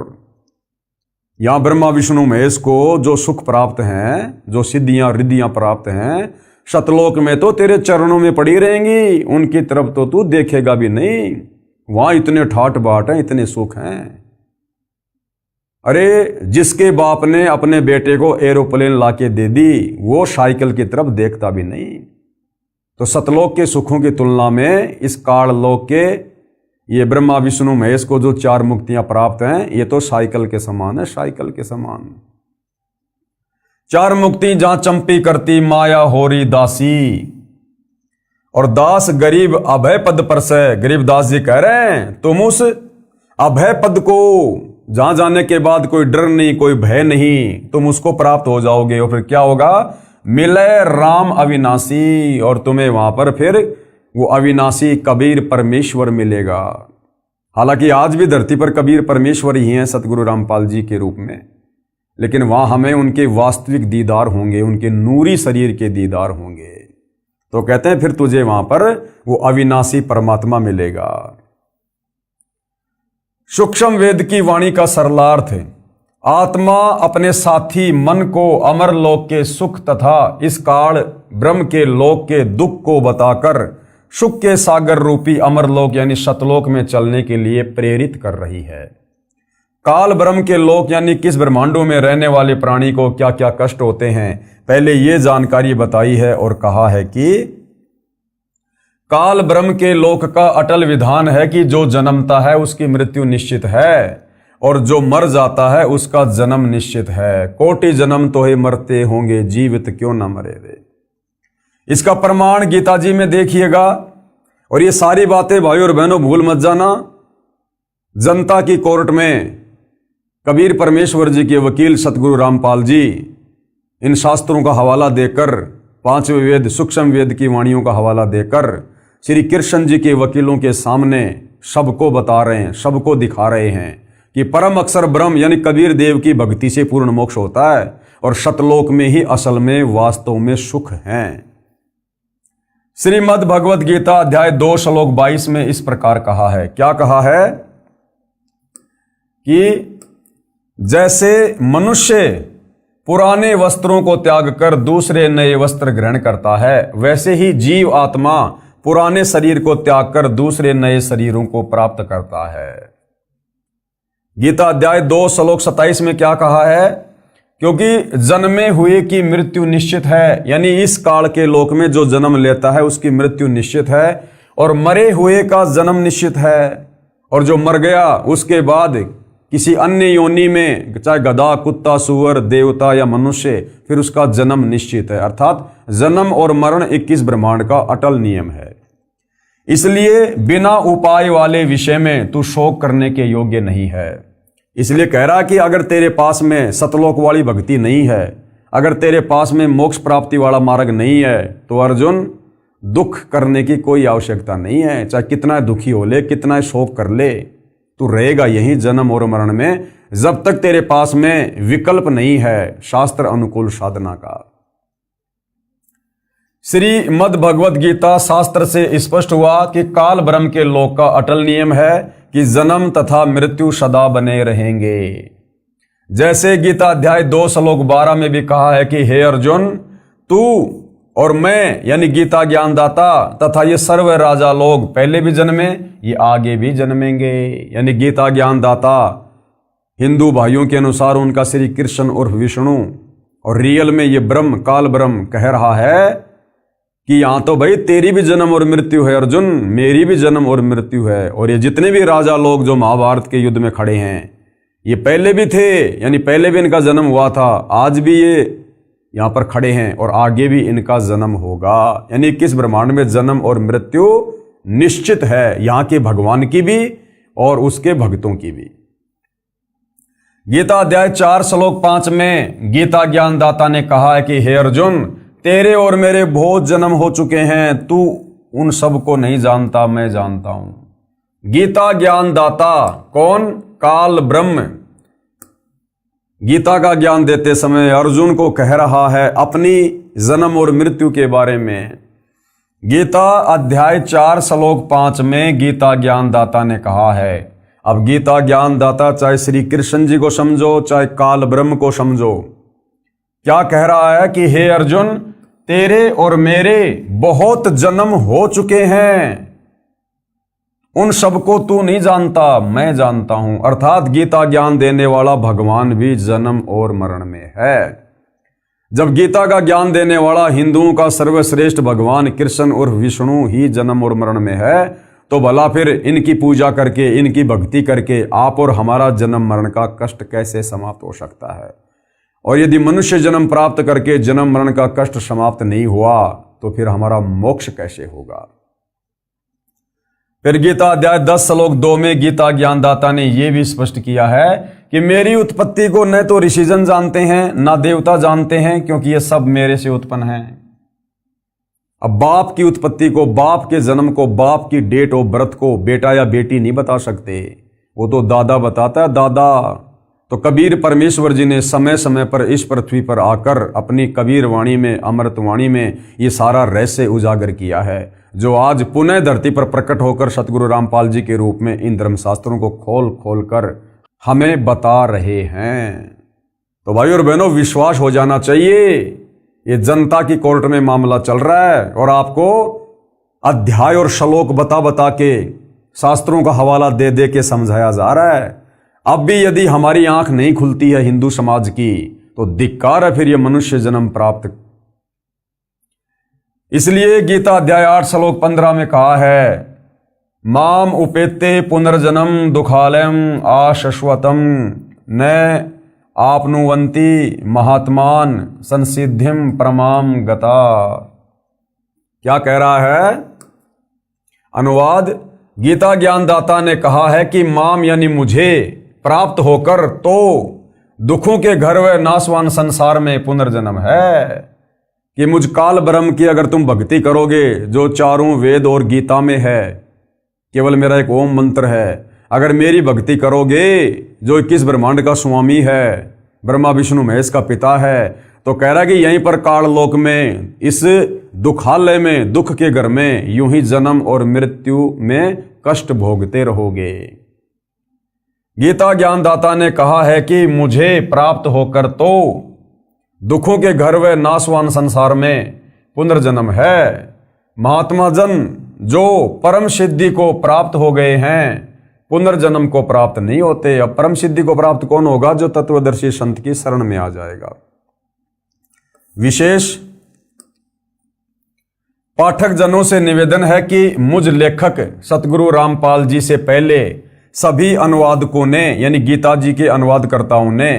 यहां ब्रह्मा विष्णु महेश को जो सुख प्राप्त हैं, जो सिद्धियां रिद्धियां प्राप्त हैं, सतलोक में तो तेरे चरणों में पड़ी रहेंगी, उनकी तरफ तो तू देखेगा भी नहीं। वहां इतने ठाट बाट हैं, इतने सुख हैं। अरे जिसके बाप ने अपने बेटे को एरोप्लेन लाके दे दी, वो साइकिल की तरफ देखता भी नहीं। तो सतलोक के सुखों की तुलना में इस काल लोक के ये ब्रह्मा विष्णु महेश को जो 4 मुक्तियां प्राप्त हैं, ये तो साइकिल के समान है, साइकिल के समान। 4 मुक्ति जहां चंपी करती माया होरी दासी, और दास गरीब अभय पद पर से। गरीब दास जी कह रहे हैं तुम उस अभय पद को, जहां जाने के बाद कोई डर नहीं, कोई भय नहीं, तुम उसको प्राप्त हो जाओगे। और फिर क्या होगा? मिले राम अविनाशी, और तुम्हें वहां पर फिर वो अविनाशी कबीर परमेश्वर मिलेगा। हालांकि आज भी धरती पर कबीर परमेश्वर ही हैं सतगुरु रामपाल जी के रूप में, लेकिन वहां हमें उनके वास्तविक दीदार होंगे, उनके नूरी शरीर के दीदार होंगे। तो कहते हैं फिर तुझे वहां पर वो अविनाशी परमात्मा मिलेगा। सूक्ष्म वेद की वाणी का सरलार्थ है, आत्मा अपने साथी मन को अमर लोक के सुख तथा इस काल ब्रह्म के लोक के दुख को बताकर सुख के सागर रूपी अमर लोक यानी सतलोक में चलने के लिए प्रेरित कर रही है। काल ब्रह्म के लोक यानी किस ब्रह्मांडों में रहने वाले प्राणी को क्या क्या कष्ट होते हैं, पहले ये जानकारी बताई है और कहा है कि काल ब्रह्म के लोक का अटल विधान है कि जो जन्मता है उसकी मृत्यु निश्चित है, और जो मर जाता है उसका जन्म निश्चित है। कोटि जन्म तो ही मरते होंगे, जीवित क्यों न मरे रे। इसका प्रमाण गीता जी में देखिएगा। और ये सारी बातें भाइयों और बहनों भूल मत जाना। जनता की कोर्ट में कबीर परमेश्वर जी के वकील सतगुरु रामपाल जी इन शास्त्रों का हवाला देकर, 5वें वेद सूक्ष्म वेद की वाणियों का हवाला देकर श्री कृष्ण जी के वकीलों के सामने सबको बता रहे हैं, सबको दिखा रहे हैं कि परम अक्षर ब्रह्म यानी कबीर देव की भक्ति से पूर्ण मोक्ष होता है, और सतलोक में ही असल में वास्तव में सुख है। श्रीमद् भगवत गीता अध्याय 2 श्लोक 22 में इस प्रकार कहा है। क्या कहा है? कि जैसे मनुष्य पुराने वस्त्रों को त्याग कर दूसरे नए वस्त्र ग्रहण करता है, वैसे ही जीव आत्मा पुराने शरीर को त्याग कर दूसरे नए शरीरों को प्राप्त करता है। गीता अध्याय 2 श्लोक 27 में क्या कहा है? क्योंकि जन्मे हुए की मृत्यु निश्चित है, यानी इस काल के लोक में जो जन्म लेता है उसकी मृत्यु निश्चित है, और मरे हुए का जन्म निश्चित है, और जो मर गया उसके बाद किसी अन्य योनि में, चाहे गधा, कुत्ता, सुअर, देवता या मनुष्य, फिर उसका जन्म निश्चित है। अर्थात जन्म और मरण 21 ब्रह्मांड का अटल नियम है। इसलिए बिना उपाय वाले विषय में तू शोक करने के योग्य नहीं है। इसलिए कह रहा कि अगर तेरे पास में सतलोक वाली भक्ति नहीं है, अगर तेरे पास में मोक्ष प्राप्ति वाला मार्ग नहीं है, तो अर्जुन दुख करने की कोई आवश्यकता नहीं है। चाहे कितना दुखी हो ले, कितना शोक कर ले, तू रहेगा यही जन्म और मरण में, जब तक तेरे पास में विकल्प नहीं है शास्त्र अनुकूल साधना का। श्रीमद् भगवत गीता शास्त्र से स्पष्ट हुआ कि काल ब्रह्म के लोक का अटल नियम है कि जन्म तथा मृत्यु सदा बने रहेंगे। जैसे गीता अध्याय 2 श्लोक 12 में भी कहा है कि हे अर्जुन, तू और मैं यानी गीता ज्ञानदाता तथा ये सर्व राजा लोग पहले भी जन्मे, ये आगे भी जन्मेंगे। यानी गीता ज्ञानदाता हिंदू भाइयों के अनुसार उनका श्री कृष्ण और विष्णु, और रियल में ये ब्रह्म काल ब्रह्म कह रहा है कि यहां तो भाई तेरी भी जन्म और मृत्यु है अर्जुन, मेरी भी जन्म और मृत्यु है। और ये जितने भी राजा लोग जो महाभारत के युद्ध में खड़े हैं, ये पहले भी थे, यानी पहले भी इनका जन्म हुआ था, आज भी ये यहां पर खड़े हैं और आगे भी इनका जन्म होगा। यानी किस ब्रह्मांड में जन्म और मृत्यु निश्चित है, यहां के भगवान की भी और उसके भक्तों की भी। गीता अध्याय 4 श्लोक 5 में गीता ज्ञानदाता ने कहा है कि हे अर्जुन, तेरे और मेरे बहुत जन्म हो चुके हैं, तू उन सब को नहीं जानता, मैं जानता हूं। गीता ज्ञानदाता कौन? काल ब्रह्म। गीता का ज्ञान देते समय अर्जुन को कह रहा है अपनी जन्म और मृत्यु के बारे में। गीता अध्याय 4 श्लोक 5 में गीता ज्ञानदाता ने कहा है। अब गीता ज्ञानदाता चाहे श्री कृष्ण जी को समझो चाहे काल ब्रह्म को समझो, क्या कह रहा है कि हे अर्जुन, तेरे और मेरे बहुत जन्म हो चुके हैं, उन सबको तू नहीं जानता, मैं जानता हूं। अर्थात गीता ज्ञान देने वाला भगवान भी जन्म और मरण में है। जब गीता का ज्ञान देने वाला हिंदुओं का सर्वश्रेष्ठ भगवान कृष्ण और विष्णु ही जन्म और मरण में है, तो भला फिर इनकी पूजा करके इनकी भक्ति करके आप और हमारा जन्म मरण का कष्ट कैसे समाप्त हो सकता है? और यदि मनुष्य जन्म प्राप्त करके जन्म मरण का कष्ट समाप्त नहीं हुआ तो फिर हमारा मोक्ष कैसे होगा? फिर गीता अध्याय 10 श्लोक 2 में गीता ज्ञानदाता ने यह भी स्पष्ट किया है कि मेरी उत्पत्ति को न तो ऋषिजन जानते हैं ना देवता जानते हैं, क्योंकि ये सब मेरे से उत्पन्न हैं। अब बाप की उत्पत्ति को, बाप के जन्म को, बाप की डेट ऑफ बर्थ को बेटा या बेटी नहीं बता सकते, वो तो दादा बताता है, दादा। तो कबीर परमेश्वर जी ने समय समय पर इस पृथ्वी पर आकर अपनी कबीर वाणी में, अमृत वाणी में ये सारा रहस्य उजागर किया है, जो आज पुनः धरती पर प्रकट होकर सतगुरु रामपाल जी के रूप में इन धर्मशास्त्रों को खोल खोल कर हमें बता रहे हैं। तो भाई और बहनों, विश्वास हो जाना चाहिए। ये जनता की कोर्ट में मामला चल रहा है और आपको अध्याय और श्लोक बता बता के, शास्त्रों का हवाला दे दे के समझाया जा रहा है। अब भी यदि हमारी आंख नहीं खुलती है हिंदू समाज की, तो धिक्कार है फिर ये मनुष्य जन्म प्राप्त। इसलिए गीता अध्याय 8 श्लोक 15 में कहा है, माम उपेते पुनर्जन्म दुखालयम आशश्वतम न आपनुवंती महात्मान संसिद्धिम परमाम गता। क्या कह रहा है? अनुवाद, गीता ज्ञानदाता ने कहा है कि माम यानी मुझे प्राप्त होकर तो दुखों के घर व नाशवान संसार में पुनर्जन्म है, कि मुझ काल ब्रह्म की अगर तुम भक्ति करोगे, जो चारों वेद और गीता में है, केवल मेरा एक ओम मंत्र है, अगर मेरी भक्ति करोगे, जो 21 ब्रह्मांड का स्वामी है, ब्रह्मा विष्णु महेश का पिता है, तो कह रहा है कि यहीं पर काल लोक में, इस दुखालय में, दुख के घर में यूं ही जन्म और मृत्यु में कष्ट भोगते रहोगे। गीता ज्ञानदाता ने कहा है कि मुझे प्राप्त होकर तो दुखों के घर व नाशवान संसार में पुनर्जन्म है। महात्मा जन जो परम सिद्धि को प्राप्त हो गए हैं, पुनर्जन्म को प्राप्त नहीं होते। अब परम सिद्धि को प्राप्त कौन होगा? जो तत्वदर्शी संत की शरण में आ जाएगा। विशेष पाठक जनों से निवेदन है कि मुझ लेखक सतगुरु रामपाल जी से पहले सभी अनुवादकों ने, यानी गीता जी के अनुवादकर्ताओं ने,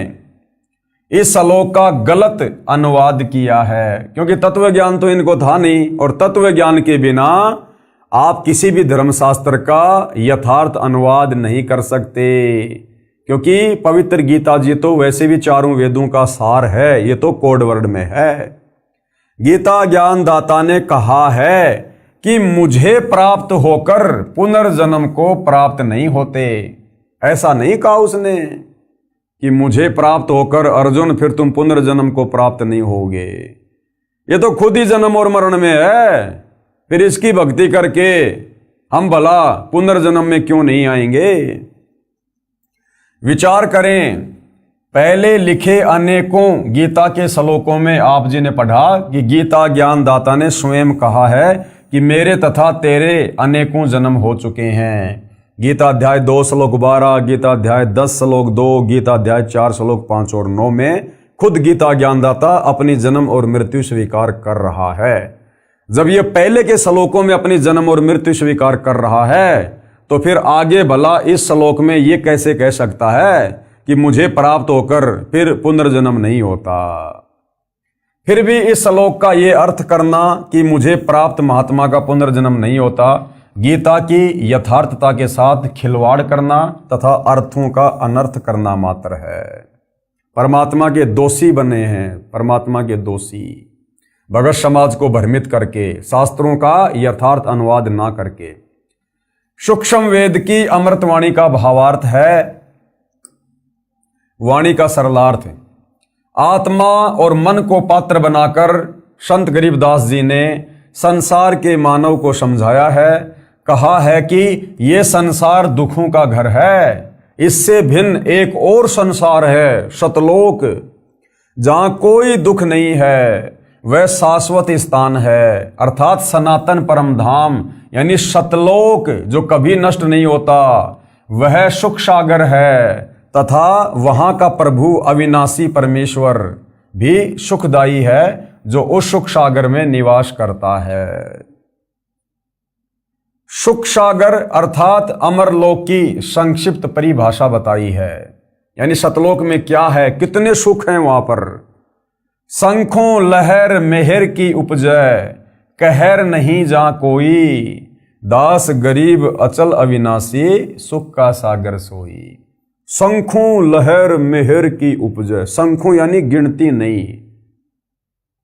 इस श्लोक का गलत अनुवाद किया है, क्योंकि तत्व ज्ञान तो इनको था नहीं, और तत्व ज्ञान के बिना आप किसी भी धर्मशास्त्र का यथार्थ अनुवाद नहीं कर सकते। क्योंकि पवित्र गीता जी तो वैसे भी चारों वेदों का सार है, ये तो कोड वर्ड में है। गीता ज्ञानदाता ने कहा है कि मुझे प्राप्त होकर पुनर्जन्म को प्राप्त नहीं होते। ऐसा नहीं कहा उसने कि मुझे प्राप्त होकर अर्जुन फिर तुम पुनर्जन्म को प्राप्त नहीं होगे। ये तो खुद ही जन्म और मरण में है, फिर इसकी भक्ति करके हम भला पुनर्जन्म में क्यों नहीं आएंगे? विचार करें, पहले लिखे अनेकों गीता के श्लोकों में आप जी ने पढ़ा कि गीता ज्ञानदाता ने स्वयं कहा है कि मेरे तथा तेरे अनेकों जन्म हो चुके हैं। गीता अध्याय 2 श्लोक 12, गीता अध्याय 10 श्लोक 2, गीता अध्याय 4 श्लोक 5 और 9 में खुद गीता ज्ञानदाता अपनी जन्म और मृत्यु स्वीकार कर रहा है। जब ये पहले के श्लोकों में अपनी जन्म और मृत्यु स्वीकार कर रहा है, तो फिर आगे भला इस श्लोक में ये कैसे कह सकता है कि मुझे प्राप्त होकर फिर पुनर्जन्म नहीं होता? फिर भी इस श्लोक का ये अर्थ करना कि मुझे प्राप्त महात्मा का पुनर्जन्म नहीं होता, गीता की यथार्थता के साथ खिलवाड़ करना तथा अर्थों का अनर्थ करना मात्र है। परमात्मा के दोषी बने हैं, परमात्मा के दोषी, भगत समाज को भ्रमित करके, शास्त्रों का यथार्थ अनुवाद ना करके। सूक्ष्म वेद की अमृतवाणी का भावार्थ है, वाणी का सरलार्थ। आत्मा और मन को पात्र बनाकर संत गरीबदास जी ने संसार के मानव को समझाया है। कहा है कि ये संसार दुखों का घर है, इससे भिन्न एक और संसार है, सतलोक, जहां कोई दुख नहीं है, वह शाश्वत स्थान है, अर्थात सनातन परम धाम, यानी सतलोक जो कभी नष्ट नहीं होता, वह सुख सागर है। तथा वहां का प्रभु अविनाशी परमेश्वर भी सुखदायी है, जो उस सुख सागर में निवास करता है। सुख सागर अर्थात अमरलोक की संक्षिप्त परिभाषा बताई है। यानी सतलोक में क्या है, कितने सुख हैं वहां पर। शंखों लहर मेहर की उपजय, कहर नहीं जा कोई, दास गरीब अचल अविनाशी, सुख का सागर सोई। शंखों लहर मेहर की उपजय, शंखों यानी गिनती नहीं,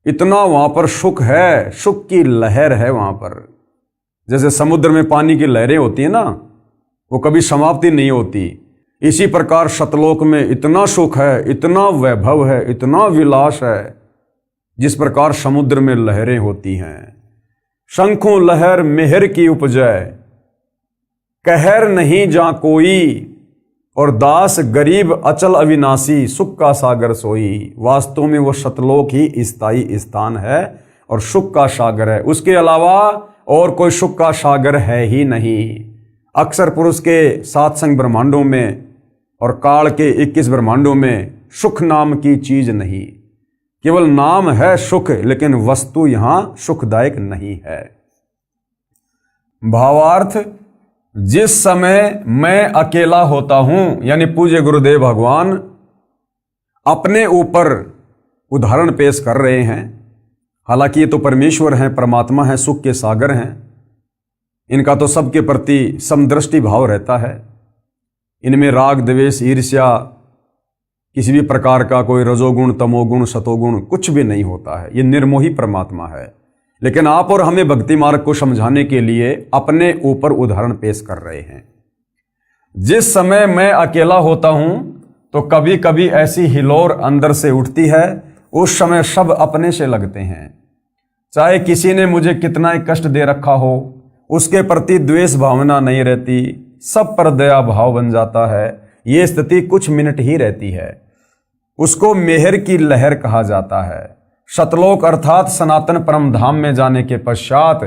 इतना वहां पर सुख है, सुख की लहर है वहां पर। जैसे समुद्र में पानी की लहरें होती है ना, वो कभी समाप्ति नहीं होती। इसी प्रकार सतलोक में इतना सुख है, इतना वैभव है, इतना विलास है, जिस प्रकार समुद्र में लहरें होती हैं। शंखों लहर मेहर की उपजय, कहर नहीं जा कोई, और दास गरीब अचल अविनाशी, सुख का सागर सोई। वास्तव में वो सतलोक ही स्थायी स्थान है और सुख का सागर है। उसके अलावा और कोई सुख का सागर है ही नहीं। अक्षर पुरुष के 7 संग ब्रह्मांडों में और काल के 21 ब्रह्मांडों में सुख नाम की चीज नहीं। केवल नाम है सुख, लेकिन वस्तु यहां सुखदायक नहीं है। भावार्थ, जिस समय मैं अकेला होता हूं, यानी पूज्य गुरुदेव भगवान अपने ऊपर उदाहरण पेश कर रहे हैं। हालांकि ये तो परमेश्वर हैं, परमात्मा हैं, सुख के सागर हैं, इनका तो सबके प्रति समदृष्टि भाव रहता है। इनमें राग द्वेष ईर्ष्या किसी भी प्रकार का कोई रजोगुण तमोगुण सतोगुण कुछ भी नहीं होता है। ये निर्मोही परमात्मा है। लेकिन आप और हमें भक्ति मार्ग को समझाने के लिए अपने ऊपर उदाहरण पेश कर रहे हैं। जिस समय मैं अकेला होता हूं तो कभी कभी ऐसी हिलोर अंदर से उठती है, उस समय सब अपने से लगते हैं। चाहे किसी ने मुझे कितना ही कष्ट दे रखा हो, उसके प्रति द्वेष भावना नहीं रहती, सब पर दया भाव बन जाता है। ये स्थिति कुछ मिनट ही रहती है। उसको मेहर की लहर कहा जाता है। सतलोक अर्थात सनातन परम धाम में जाने के पश्चात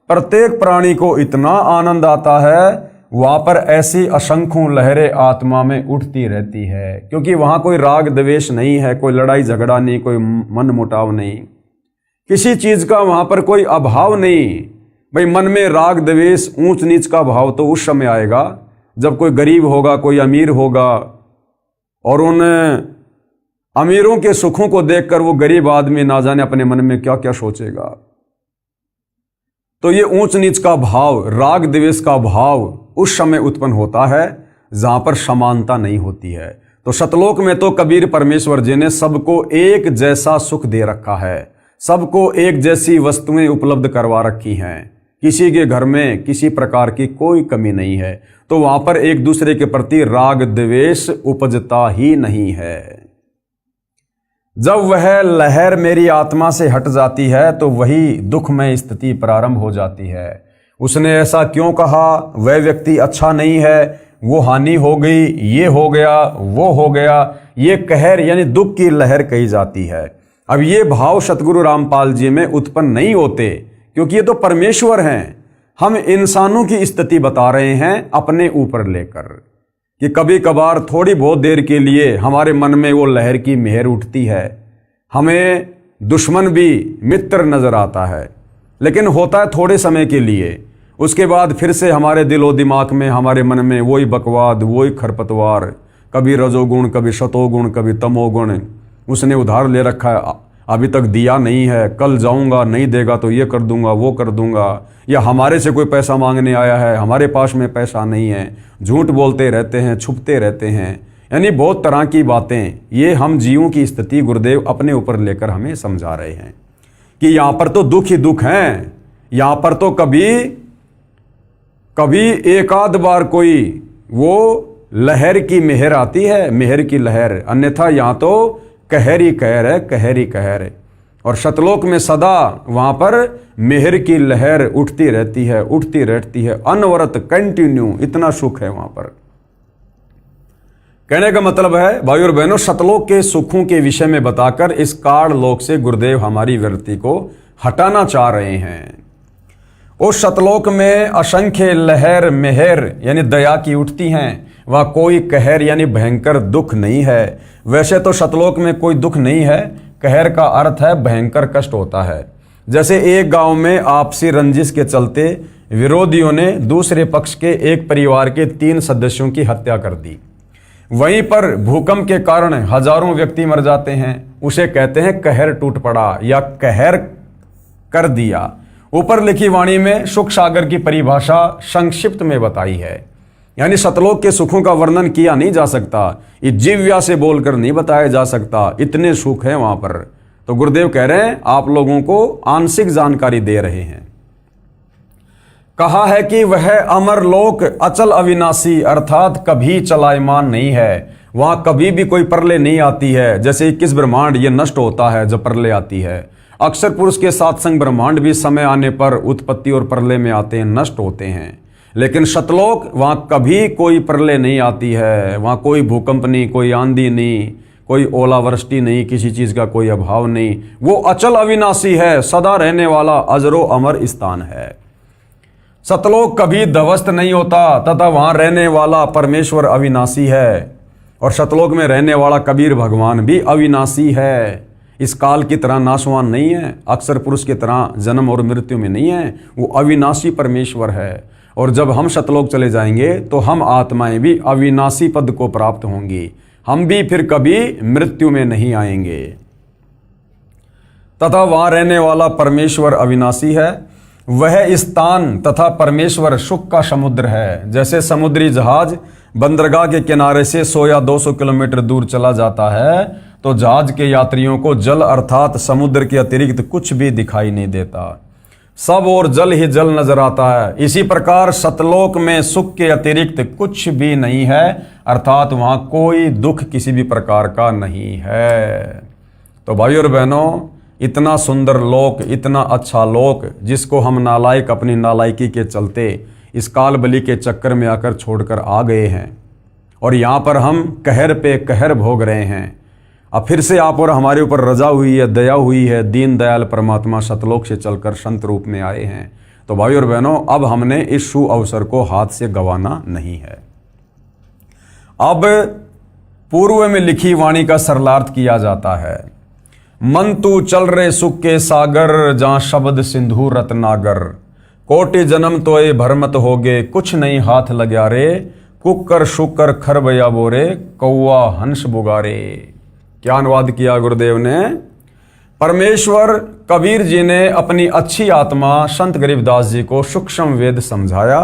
प्रत्येक प्राणी को इतना आनंद आता है, वहां पर ऐसी असंख्यों लहरें आत्मा में उठती रहती है, क्योंकि वहां कोई राग द्वेष नहीं है, कोई लड़ाई झगड़ा नहीं, कोई मन मुटाव नहीं, किसी चीज का वहां पर कोई अभाव नहीं। भाई मन में राग द्वेष ऊंच नीच का भाव तो उस समय आएगा जब कोई गरीब होगा, कोई अमीर होगा, और उन अमीरों के सुखों को देखकर वो गरीब आदमी ना जाने अपने मन में क्या क्या सोचेगा। तो ये ऊंच नीच का भाव, राग द्वेष का भाव उस समय उत्पन्न होता है जहां पर समानता नहीं होती है। तो सतलोक में तो कबीर परमेश्वर जी ने सबको एक जैसा सुख दे रखा है, सबको एक जैसी वस्तुएं उपलब्ध करवा रखी हैं, किसी के घर में किसी प्रकार की कोई कमी नहीं है। तो वहां पर एक दूसरे के प्रति राग द्वेष उपजता ही नहीं है। जब वह लहर मेरी आत्मा से हट जाती है तो वही दुखमय स्थिति प्रारंभ हो जाती है। उसने ऐसा क्यों कहा, वह व्यक्ति अच्छा नहीं है, वो हानि हो गई, ये हो गया, वो हो गया, ये कहर यानी दुख की लहर कही जाती है। अब ये भाव सतगुरु रामपाल जी में उत्पन्न नहीं होते, क्योंकि ये तो परमेश्वर हैं। हम इंसानों की स्थिति बता रहे हैं अपने ऊपर लेकर, कि कभी कभार थोड़ी बहुत देर के लिए हमारे मन में वो लहर की मेहर उठती है, हमें दुश्मन भी मित्र नजर आता है, लेकिन होता है थोड़े समय के लिए। उसके बाद फिर से हमारे दिलो दिमाग में, हमारे मन में वही बकवाद, वही खरपतवार, कभी रजोगुण, कभी शतोगुण, कभी तमोगुण। उसने उधार ले रखा है, अभी तक दिया नहीं है, कल जाऊंगा, नहीं देगा तो ये कर दूंगा, वो कर दूंगा, या हमारे से कोई पैसा मांगने आया है, हमारे पास में पैसा नहीं है, झूठ बोलते रहते हैं, छुपते रहते हैं, यानी बहुत तरह की बातें। ये हम जीवों की स्थिति गुरुदेव अपने ऊपर लेकर हमें समझा रहे हैं कि यहाँ पर तो दुख ही दुख हैं। यहाँ पर तो कभी एक आध बार कोई वो लहर की मेहर आती है, मेहर की लहर, अन्यथा यहाँ तो कहर ही कहर है, कहर ही कहर है। और सतलोक में सदा वहाँ पर मेहर की लहर उठती रहती है, उठती रहती है, अनवरत, कंटिन्यू, इतना सुख है वहाँ पर। कहने का मतलब है भाई और बहनों, सतलोक के सुखों के विषय में बताकर इस काल लोक से गुरुदेव हमारी वृत्ति को हटाना चाह रहे हैं। उस सतलोक में असंख्य लहर मेहर यानी दया की उठती हैं, वह कोई कहर यानी भयंकर दुख नहीं है। वैसे तो सतलोक में कोई दुख नहीं है, कहर का अर्थ है भयंकर कष्ट होता है। जैसे एक गांव में आपसी रंजिश के चलते विरोधियों ने दूसरे पक्ष के एक परिवार के 3 सदस्यों की हत्या कर दी। वहीं पर भूकंप के कारण हजारों व्यक्ति मर जाते हैं, उसे कहते हैं कहर टूट पड़ा या कहर कर दिया। ऊपर लिखी वाणी में सुख सागर की परिभाषा संक्षिप्त में बताई है, यानी सतलोक के सुखों का वर्णन किया नहीं जा सकता, ये जिव्या से बोलकर नहीं बताया जा सकता, इतने सुख हैं वहां पर। तो गुरुदेव कह रहे हैं आप लोगों को आंशिक जानकारी दे रहे हैं। कहा है कि वह अमर लोक अचल अविनाशी अर्थात कभी चलायमान नहीं है, वहां कभी भी कोई प्रलय नहीं आती है। जैसे 21 ब्रह्मांड ये नष्ट होता है जब प्रलय आती है, अक्षर पुरुष के सात्संग ब्रह्मांड भी समय आने पर उत्पत्ति और प्रलय में आते हैं, नष्ट होते हैं। लेकिन सतलोक वहां कभी कोई प्रलय नहीं आती है, वहां कोई भूकंप नहीं, कोई आंधी नहीं, कोई ओलावृष्टि नहीं, किसी चीज का कोई अभाव नहीं। वो अचल अविनाशी है, सदा रहने वाला अजरो अमर स्थान है। सतलोक कभी ध्वस्त नहीं होता तथा वहां रहने वाला परमेश्वर अविनाशी है। और सतलोक में रहने वाला कबीर भगवान भी अविनाशी है, इस काल की तरह नाशवान नहीं है, अक्षर पुरुष की तरह जन्म और मृत्यु में नहीं है, वो अविनाशी परमेश्वर है। और जब हम सतलोक चले जाएंगे तो हम आत्माएं भी अविनाशी पद को प्राप्त होंगी, हम भी फिर कभी मृत्यु में नहीं आएंगे। तथा वहां रहने वाला परमेश्वर अविनाशी है। वह स्थान तथा परमेश्वर सुख का समुद्र है। जैसे समुद्री जहाज बंदरगाह के किनारे से 100 या 200 किलोमीटर दूर चला जाता है तो जहाज के यात्रियों को जल अर्थात समुद्र के अतिरिक्त कुछ भी दिखाई नहीं देता, सब और जल ही जल नजर आता है। इसी प्रकार सतलोक में सुख के अतिरिक्त कुछ भी नहीं है, अर्थात वहां कोई दुख किसी भी प्रकार का नहीं है। तो भाई और बहनों, इतना सुंदर लोक, इतना अच्छा लोक, जिसको हम नालायक अपनी नालायकी के चलते इस काल बलि के चक्कर में आकर छोड़कर आ गए हैं और यहाँ पर हम कहर पे कहर भोग रहे हैं। अब फिर से आप और हमारे ऊपर रजा हुई है, दया हुई है, दीन दयाल परमात्मा सतलोक से चलकर संत रूप में आए हैं। तो भाई और बहनों, अब हमने इस शु अवसर को हाथ से गंवाना नहीं है। अब पूर्व में लिखी वाणी का सरलार्थ किया जाता है। मन तू चल रे सुख के सागर, जहां शब्द सिंधु रत्नागर, कोटि जन्म तोए भरमत होगे, कुछ नहीं हाथ लग्या रे, कुकर शुकर खरबया बोरे, कौआ हंस बुगारे। क्या अनुवाद किया गुरुदेव ने? परमेश्वर कबीर जी ने अपनी अच्छी आत्मा संत गरीबदास जी को सूक्ष्म वेद समझाया।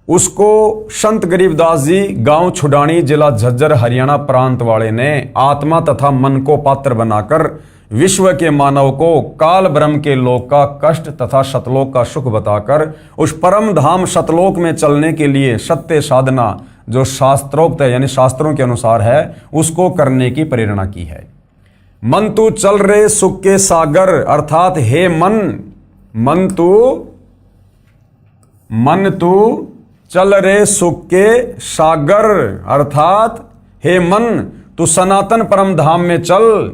उसको संत गरीबदास जी गांव छुडानी जिला झज्जर हरियाणा प्रांत वाले ने आत्मा तथा मन को पात्र बनाकर विश्व के मानव को काल ब्रह्म के लोक का कष्ट तथा सतलोक का सुख बताकर उस परम धाम सतलोक में चलने के लिए सत्य साधना जो शास्त्रोक्त है यानी शास्त्रों के अनुसार है उसको करने की प्रेरणा की है। मन तू चल रे सुख के सागर अर्थात हे मन तू चल रे सुख के सागर अर्थात हे मन तू सनातन परम धाम में चल।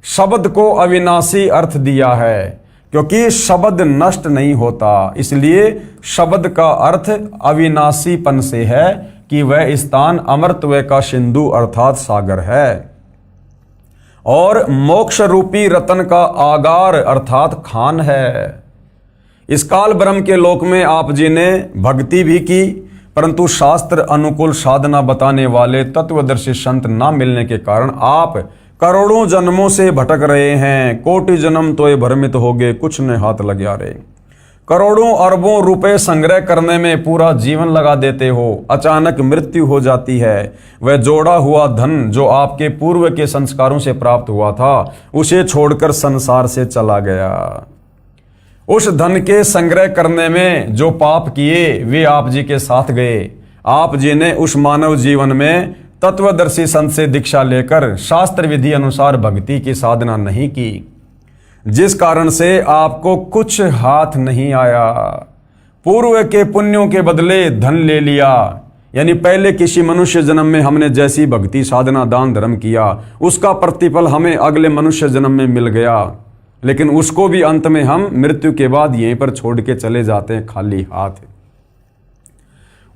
शब्द को अविनाशी अर्थ दिया है क्योंकि शब्द नष्ट नहीं होता, इसलिए शब्द का अर्थ अविनाशीपन से है कि वह स्थान अमरत्व का सिंधु अर्थात सागर है और मोक्ष रूपी रतन का आगार अर्थात खान है। इस काल ब्रह्म के लोक में आप जी ने भक्ति भी की, परंतु शास्त्र अनुकूल साधना बताने वाले तत्वदर्शी संत न मिलने के कारण आप करोड़ों जन्मों से भटक रहे हैं। कोटि जन्म तो ये भ्रमित होगे, कुछ ने हाथ लग्या रे। करोड़ों अरबों रुपए संग्रह करने में पूरा जीवन लगा देते हो, अचानक मृत्यु हो जाती है। वह जोड़ा हुआ धन जो आपके पूर्व के संस्कारों से प्राप्त हुआ था उसे छोड़कर संसार से चला गया। उस धन के संग्रह करने में जो पाप किए वे आप जी के साथ गए। आप जी ने उस मानव जीवन में तत्वदर्शी संत से दीक्षा लेकर शास्त्र विधि अनुसार भक्ति की साधना नहीं की, जिस कारण से आपको कुछ हाथ नहीं आया। पूर्व के पुण्यों के बदले धन ले लिया, यानी पहले किसी मनुष्य जन्म में हमने जैसी भक्ति साधना दान धर्म किया उसका प्रतिफल हमें अगले मनुष्य जन्म में मिल गया, लेकिन उसको भी अंत में हम मृत्यु के बाद यहीं पर छोड़ के चले जाते हैं खाली हाथ।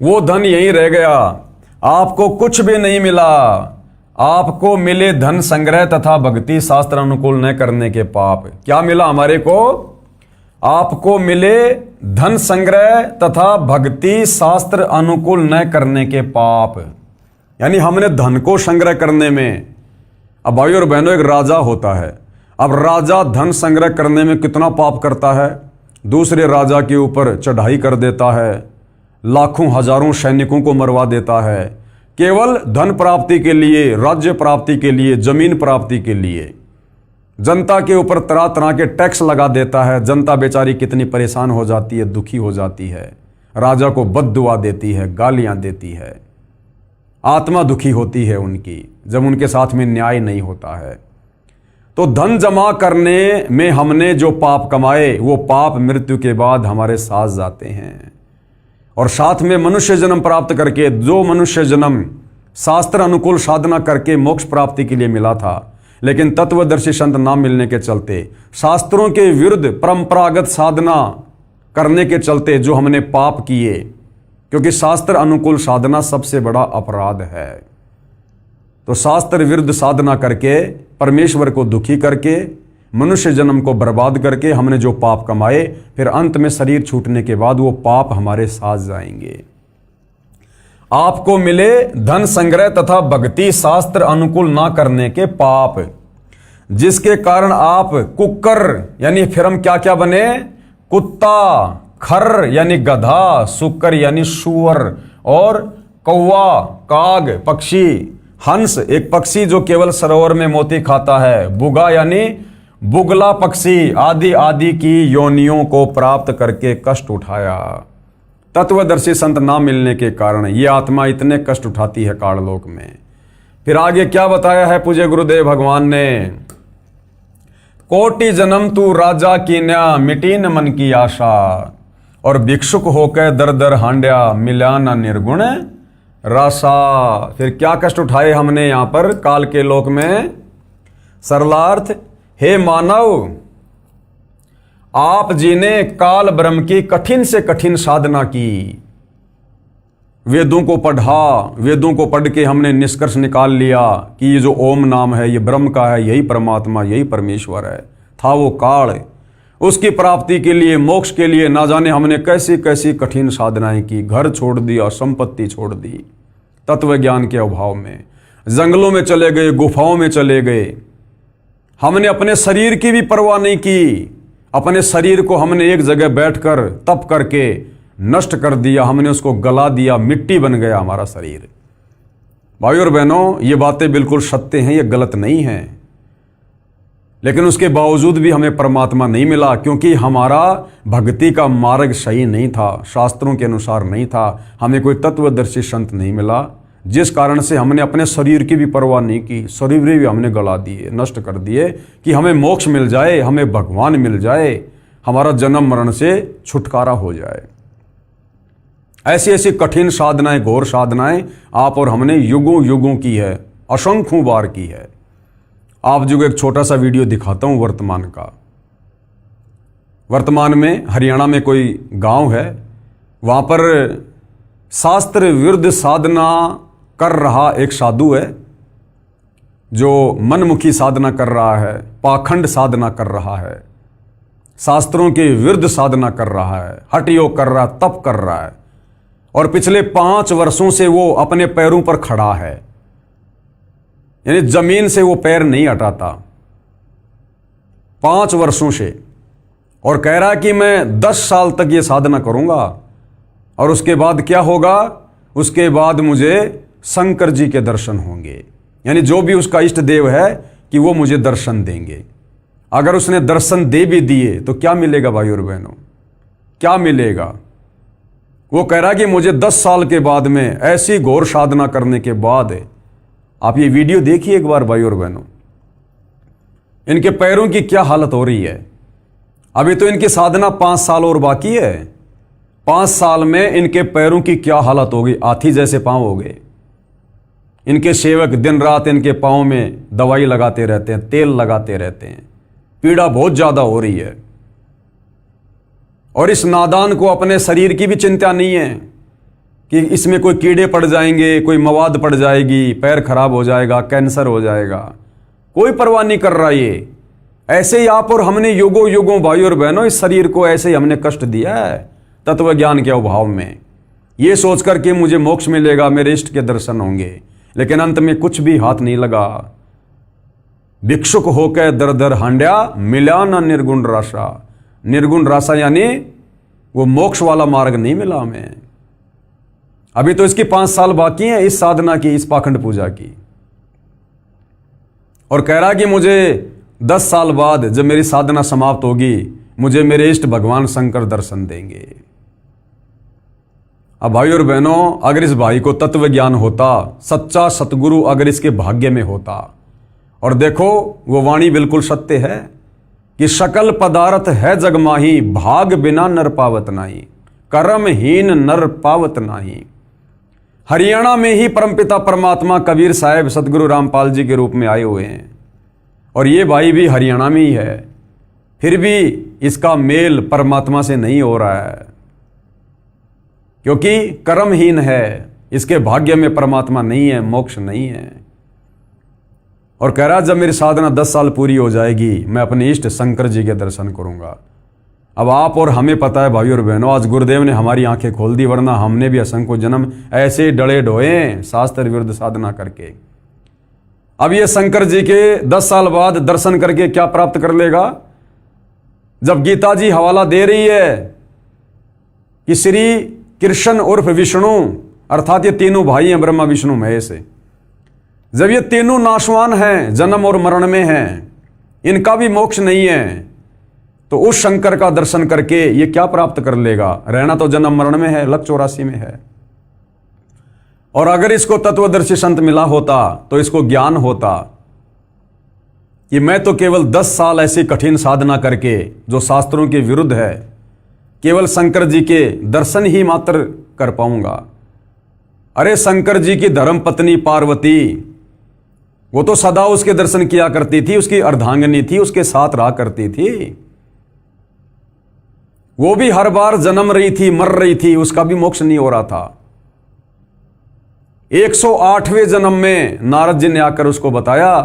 वो धन यहीं रह गया, आपको कुछ भी नहीं मिला। आपको मिले धन संग्रह तथा भक्ति शास्त्र अनुकूल न करने के पाप। क्या मिला हमारे को? आपको मिले धन संग्रह तथा भक्ति शास्त्र अनुकूल न करने के पाप, यानी हमने धन को संग्रह करने में, अब भाई और बहनों एक राजा होता है, अब राजा धन संग्रह करने में कितना पाप करता है, दूसरे राजा के ऊपर चढ़ाई कर देता है, लाखों हजारों सैनिकों को मरवा देता है, केवल धन प्राप्ति के लिए, राज्य प्राप्ति के लिए, जमीन प्राप्ति के लिए। जनता के ऊपर तरह तरह के टैक्स लगा देता है, जनता बेचारी कितनी परेशान हो जाती है, दुखी हो जाती है, राजा को बद्दुआ देती है, गालियां देती है, आत्मा दुखी होती है उनकी जब उनके साथ में न्याय नहीं होता है। तो धन जमा करने में हमने जो पाप कमाए वो पाप मृत्यु के बाद हमारे साथ जाते हैं, और साथ में मनुष्य जन्म प्राप्त करके, जो मनुष्य जन्म शास्त्र अनुकूल साधना करके मोक्ष प्राप्ति के लिए मिला था, लेकिन तत्वदर्शी संत ना मिलने के चलते, शास्त्रों के विरुद्ध परंपरागत साधना करने के चलते जो हमने पाप किए, क्योंकि शास्त्र अनुकूल साधना सबसे बड़ा अपराध है, तो शास्त्र विरुद्ध साधना करके परमेश्वर को दुखी करके मनुष्य जन्म को बर्बाद करके हमने जो पाप कमाए, फिर अंत में शरीर छूटने के बाद वो पाप हमारे साथ जाएंगे। आपको मिले धन संग्रह तथा भक्ति शास्त्र अनुकूल ना करने के पाप, जिसके कारण आप कुकर यानी फिर हम क्या क्या बने, कुत्ता, खर यानी गधा, सुकर यानी सुअर, और कौवा, काग पक्षी, हंस एक पक्षी जो केवल सरोवर में मोती खाता है, बुगा यानी बुगला पक्षी, आदि आदि की योनियों को प्राप्त करके कष्ट उठाया। तत्वदर्शी संत ना मिलने के कारण ये आत्मा इतने कष्ट उठाती है काललोक में। फिर आगे क्या बताया है पूज्य गुरुदेव भगवान ने, कोटि जन्म तू राजा कीन्या मिटी न मन की आशा, और भिक्षुक होकर दर दर हांड्या मिला न निर्गुण रासा। फिर क्या कष्ट उठाए हमने यहां पर काल के लोक में। सरलार्थ, हे मानव, आप जी ने काल ब्रह्म की कठिन से कठिन साधना की, वेदों को पढ़ा, वेदों को पढ़ के हमने निष्कर्ष निकाल लिया कि ये जो ओम नाम है ये ब्रह्म का है, यही परमात्मा, यही परमेश्वर है। था वो काल, उसकी प्राप्ति के लिए, मोक्ष के लिए ना जाने हमने कैसी कैसी कठिन साधनाएं की, घर छोड़ दिया, संपत्ति छोड़ दी, तत्व ज्ञान के अभाव में जंगलों में चले गए, गुफाओं में चले गए। हमने अपने शरीर की भी परवाह नहीं की, अपने शरीर को हमने एक जगह बैठकर तप करके नष्ट कर दिया, हमने उसको गला दिया, मिट्टी बन गया हमारा शरीर। भाई और बहनों, ये बातें बिल्कुल सत्य हैं, ये गलत नहीं हैं, लेकिन उसके बावजूद भी हमें परमात्मा नहीं मिला, क्योंकि हमारा भक्ति का मार्ग सही नहीं था, शास्त्रों के अनुसार नहीं था, हमें कोई तत्वदर्शी संत नहीं मिला, जिस कारण से हमने अपने शरीर की भी परवाह नहीं की, शरीर भी हमने गला दिए, नष्ट कर दिए कि हमें मोक्ष मिल जाए, हमें भगवान मिल जाए, हमारा जन्म मरण से छुटकारा हो जाए। ऐसी ऐसी कठिन साधनाएं, घोर साधनाएं आप और हमने युगों युगों की है, असंख्यों बार की है। आप जो एक छोटा सा वीडियो दिखाता हूं वर्तमान का। वर्तमान में हरियाणा में कोई गांव है, वहां पर शास्त्र विरुद्ध साधना कर रहा एक साधु है, जो मनमुखी साधना कर रहा है, पाखंड साधना कर रहा है, शास्त्रों के विरुद्ध साधना कर रहा है, हठ योग कर रहा है, तप कर रहा है, और पिछले 5 वर्षों से वो अपने पैरों पर खड़ा है, यानी जमीन से वो पैर नहीं हटाता 5 वर्षों से, और कह रहा है कि मैं 10 साल तक ये साधना करूंगा, और उसके बाद क्या होगा, उसके बाद मुझे शंकर जी के दर्शन होंगे, यानी जो भी उसका इष्ट देव है कि वो मुझे दर्शन देंगे। अगर उसने दर्शन दे भी दिए तो क्या मिलेगा भाई और बहनों, क्या मिलेगा? वो कह रहा कि मुझे 10 साल के बाद में ऐसी घोर साधना करने के बाद, आप ये वीडियो देखिए एक बार भाई और बहनों, इनके पैरों की क्या हालत हो रही है। अभी तो इनकी साधना 5 साल और बाकी है। 5 साल में इनके पैरों की क्या हालत होगी, हाथी जैसे पांव हो गए। इनके सेवक दिन रात इनके पांव में दवाई लगाते रहते हैं, तेल लगाते रहते हैं, पीड़ा बहुत ज्यादा हो रही है। और इस नादान को अपने शरीर की भी चिंता नहीं है कि इसमें कोई कीड़े पड़ जाएंगे, कोई मवाद पड़ जाएगी, पैर खराब हो जाएगा, कैंसर हो जाएगा, कोई परवाह नहीं कर रहा। ये ऐसे ही आप और हमने युगों युगों भाई और बहनों इस शरीर को ऐसे ही हमने कष्ट दिया है तत्व ज्ञान के अभाव में, ये सोचकर कि मुझे मोक्ष मिलेगा, मेरे इष्ट के दर्शन होंगे, लेकिन अंत में कुछ भी हाथ नहीं लगा। भिक्षुक होकर दर दर हांड्या, मिला ना निर्गुण राशा। निर्गुण राशा यानी वो मोक्ष वाला मार्ग नहीं मिला हमें। अभी तो इसकी 5 साल बाकी हैं इस साधना की, इस पाखंड पूजा की। और कह रहा कि मुझे 10 साल बाद जब मेरी साधना समाप्त होगी, मुझे मेरे इष्ट भगवान शंकर दर्शन देंगे। अब भाई और बहनों, अगर इस भाई को तत्व ज्ञान होता, सच्चा सतगुरु अगर इसके भाग्य में होता, और देखो वो वाणी बिल्कुल सत्य है कि सकल पदार्थ है जग माही, भाग बिना नर पावत नाही, कर्महीन नर पावत नाही। हरियाणा में ही परमपिता परमात्मा कबीर साहब सतगुरु रामपाल जी के रूप में आए हुए हैं, और ये भाई भी हरियाणा में ही है, फिर भी इसका मेल परमात्मा से नहीं हो रहा है, क्योंकि कर्महीन है, इसके भाग्य में परमात्मा नहीं है, मोक्ष नहीं है। और कह रहा जब मेरी साधना 10 साल पूरी हो जाएगी, मैं अपने इष्ट शंकर जी के दर्शन करूंगा। अब आप और हमें पता है भाई और बहनों, आज गुरुदेव ने हमारी आंखें खोल दी, वरना हमने भी असंख्य जन्म ऐसे डले ढोए शास्त्र विरुद्ध साधना करके। अब ये शंकर जी के 10 साल बाद दर्शन करके क्या प्राप्त कर लेगा? जब गीता जी हवाला दे रही है कि श्री कृष्ण उर्फ विष्णु, अर्थात ये तीनों भाई हैं ब्रह्मा विष्णु महेश, जब ये तीनों नाशवान हैं, जन्म और मरण में हैं, इनका भी मोक्ष नहीं है, तो उस शंकर का दर्शन करके ये क्या प्राप्त कर लेगा? रहना तो जन्म मरण में है, लक 84 में है। और अगर इसको तत्वदर्शी संत मिला होता तो इसको ज्ञान होता कि मैं तो केवल 10 साल ऐसी कठिन साधना करके, जो शास्त्रों के विरुद्ध है, केवल शंकर जी के दर्शन ही मात्र कर पाऊंगा। अरे शंकर जी की धर्म पत्नी पार्वती, वो तो सदा उसके दर्शन किया करती थी, उसकी अर्धांगिनी थी, उसके साथ रहा करती थी। वो भी हर बार जन्म रही थी, मर रही थी, उसका भी मोक्ष नहीं हो रहा था। 108वें जन्म में नारद जी ने आकर उसको बताया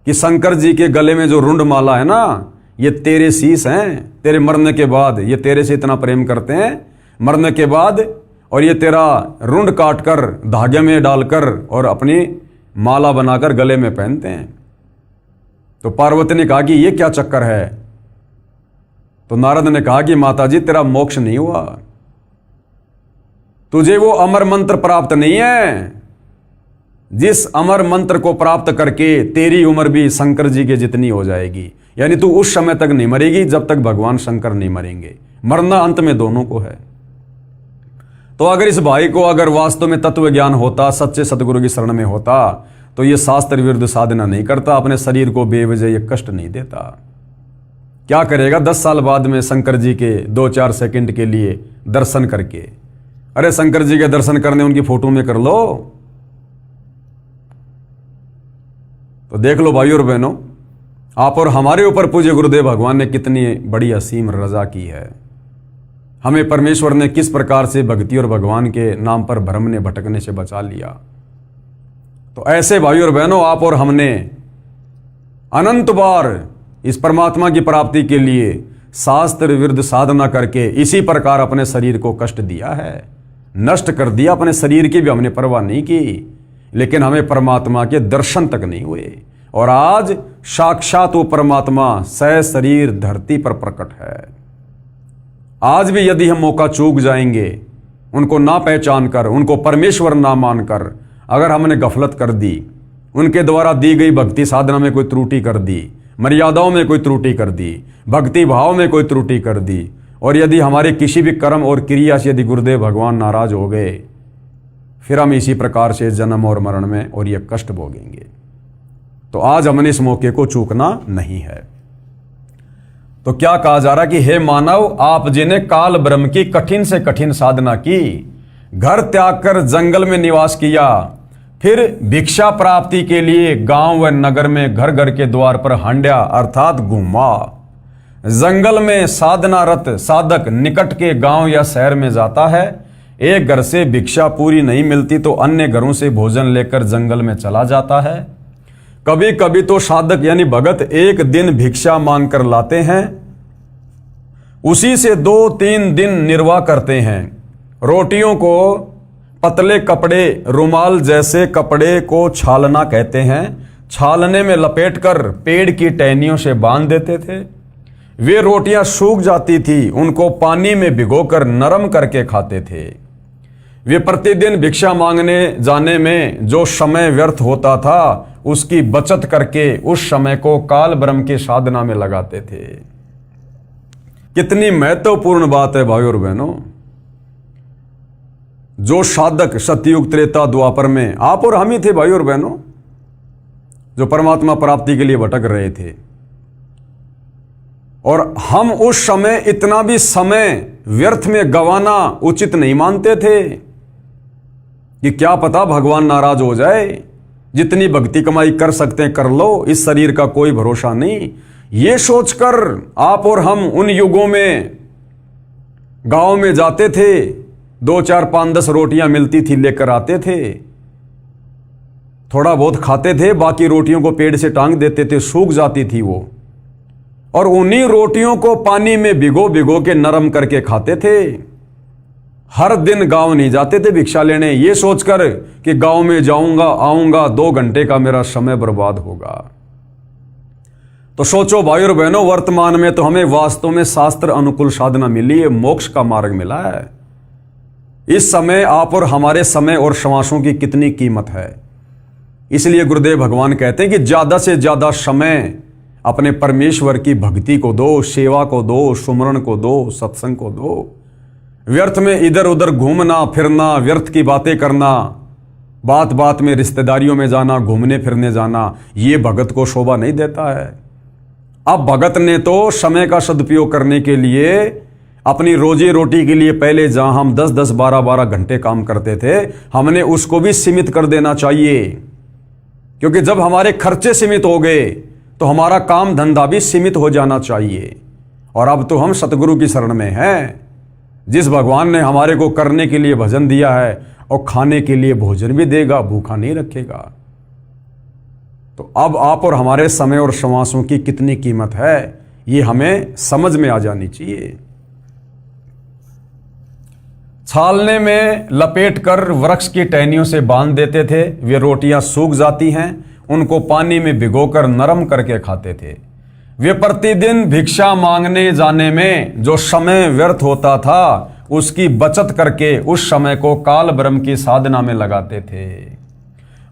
कि शंकर जी के गले में जो रुंड माला है ना, ये तेरे शीश हैं, तेरे मरने के बाद ये तेरे से इतना प्रेम करते हैं, मरने के बाद, और ये तेरा रुंड काटकर धागे में डालकर और अपनी माला बनाकर गले में पहनते हैं। तो पार्वती ने कहा कि ये क्या चक्कर है? तो नारद ने कहा कि माताजी तेरा मोक्ष नहीं हुआ, तुझे वो अमर मंत्र प्राप्त नहीं है, जिस अमर मंत्र को प्राप्त करके तेरी उम्र भी शंकर जी के जितनी हो जाएगी। यानी तू उस समय तक नहीं मरेगी जब तक भगवान शंकर नहीं मरेंगे। मरना अंत में दोनों को है। तो अगर इस भाई को अगर वास्तव में तत्व ज्ञान होता, सच्चे सतगुरु की शरण में होता, तो ये शास्त्र विरुद्ध साधना नहीं करता, अपने शरीर को बेवजह ये कष्ट नहीं देता। क्या करेगा 10 साल बाद में शंकर जी के 2-4 सेकंड के लिए दर्शन करके? अरे शंकर जी के दर्शन करने उनकी फोटो में कर लो। तो देख लो भाई और बहनों, आप और हमारे ऊपर पूज्य गुरुदेव भगवान ने कितनी बड़ी असीम रजा की है। हमें परमेश्वर ने किस प्रकार से भक्ति और भगवान के नाम पर भ्रम ने भटकने से बचा लिया। तो ऐसे भाई और बहनों, आप और हमने अनंत बार इस परमात्मा की प्राप्ति के लिए शास्त्र विरुद्ध साधना करके इसी प्रकार अपने शरीर को कष्ट दिया है, नष्ट कर दिया। अपने शरीर की भी हमने परवाह नहीं की, लेकिन हमें परमात्मा के दर्शन तक नहीं हुए। और आज साक्षात वो परमात्मा सशरीर धरती पर प्रकट है। आज भी यदि हम मौका चूक जाएंगे, उनको ना पहचान कर, उनको परमेश्वर ना मानकर अगर हमने गफलत कर दी, उनके द्वारा दी गई भक्ति साधना में कोई त्रुटि कर दी, मर्यादाओं में कोई त्रुटि कर दी, भक्ति भाव में कोई त्रुटि कर दी, और यदि हमारे किसी भी कर्म और क्रिया से यदि गुरुदेव भगवान नाराज हो गए, फिर हम इसी प्रकार से जन्म और मरण में और ये कष्ट भोगेंगे। तो आज हमने इस मौके को चूकना नहीं है। तो क्या कहा जा रहा कि हे मानव, आप जिन्हें काल ब्रह्म की कठिन से कठिन साधना की, घर त्याग कर जंगल में निवास किया, फिर भिक्षा प्राप्ति के लिए गांव व नगर में घर घर के द्वार पर हंड्या अर्थात घूमा। जंगल में साधनारत साधक निकट के गांव या शहर में जाता है। एक घर से भिक्षा पूरी नहीं मिलती तो अन्य घरों से भोजन लेकर जंगल में चला जाता है। कभी कभी तो साधक यानी भगत एक दिन भिक्षा मांग कर लाते हैं, उसी से 2-3 दिन निर्वाह करते हैं। रोटियों को पतले कपड़े, रुमाल जैसे कपड़े को छालना कहते हैं, छालने में लपेटकर पेड़ की टहनियों से बांध देते थे। वे रोटियां सूख जाती थी, उनको पानी में भिगोकर नरम करके खाते थे। वे प्रतिदिन भिक्षा मांगने जाने में जो समय व्यर्थ होता था, उसकी बचत करके उस समय को काल ब्रह्म की साधना में लगाते थे। कितनी महत्वपूर्ण बात है भाइयों और बहनों। जो साधक सतयुग त्रेता द्वापर में आप और हम ही थे भाइयों और बहनों, जो परमात्मा प्राप्ति के लिए भटक रहे थे, और हम उस समय इतना भी समय व्यर्थ में गंवाना उचित नहीं मानते थे कि क्या पता भगवान नाराज हो जाए। जितनी भक्ति कमाई कर सकते हैं कर लो, इस शरीर का कोई भरोसा नहीं। ये सोचकर आप और हम उन युगों में गांव में जाते थे, 2, 4, 5, 10 रोटियां मिलती थी, लेकर आते थे, थोड़ा बहुत खाते थे, बाकी रोटियों को पेड़ से टांग देते थे, सूख जाती थी वो, और उन्हीं रोटियों को पानी में भिगो भिगो के नरम करके खाते थे। हर दिन गांव नहीं जाते थे भिक्षा लेने, ये सोचकर कि गांव में जाऊंगा आऊंगा 2 घंटे का मेरा समय बर्बाद होगा। तो सोचो भाई और बहनों, वर्तमान में तो हमें वास्तव में शास्त्र अनुकूल साधना मिली है, मोक्ष का मार्ग मिला है। इस समय आप और हमारे समय और श्वासों की कितनी कीमत है। इसलिए गुरुदेव भगवान कहते हैं कि ज्यादा से ज्यादा समय अपने परमेश्वर की भक्ति को दो, सेवा को दो, सुमरण को दो, सत्संग को दो। व्यर्थ में इधर उधर घूमना फिरना, व्यर्थ की बातें करना, बात बात में रिश्तेदारियों में जाना, घूमने फिरने जाना, ये भगत को शोभा नहीं देता है। अब भगत ने तो समय का सदुपयोग करने के लिए, अपनी रोजी रोटी के लिए पहले जहां हम 10-10, 12-12 घंटे काम करते थे, हमने उसको भी सीमित कर देना चाहिए। क्योंकि जब हमारे खर्चे सीमित हो गए तो हमारा काम धंधा भी सीमित हो जाना चाहिए। और अब तो हम सतगुरु की शरण में हैं, जिस भगवान ने हमारे को करने के लिए भजन दिया है और खाने के लिए भोजन भी देगा, भूखा नहीं रखेगा। तो अब आप और हमारे समय और श्वासों की कितनी कीमत है, ये हमें समझ में आ जानी चाहिए। छालने में लपेटकर वृक्ष की टहनियों से बांध देते थे। वे रोटियां सूख जाती हैं, उनको पानी में भिगोकर नरम करके खाते थे। वे प्रतिदिन भिक्षा मांगने जाने में जो समय व्यर्थ होता था, उसकी बचत करके उस समय को काल ब्रह्म की साधना में लगाते थे।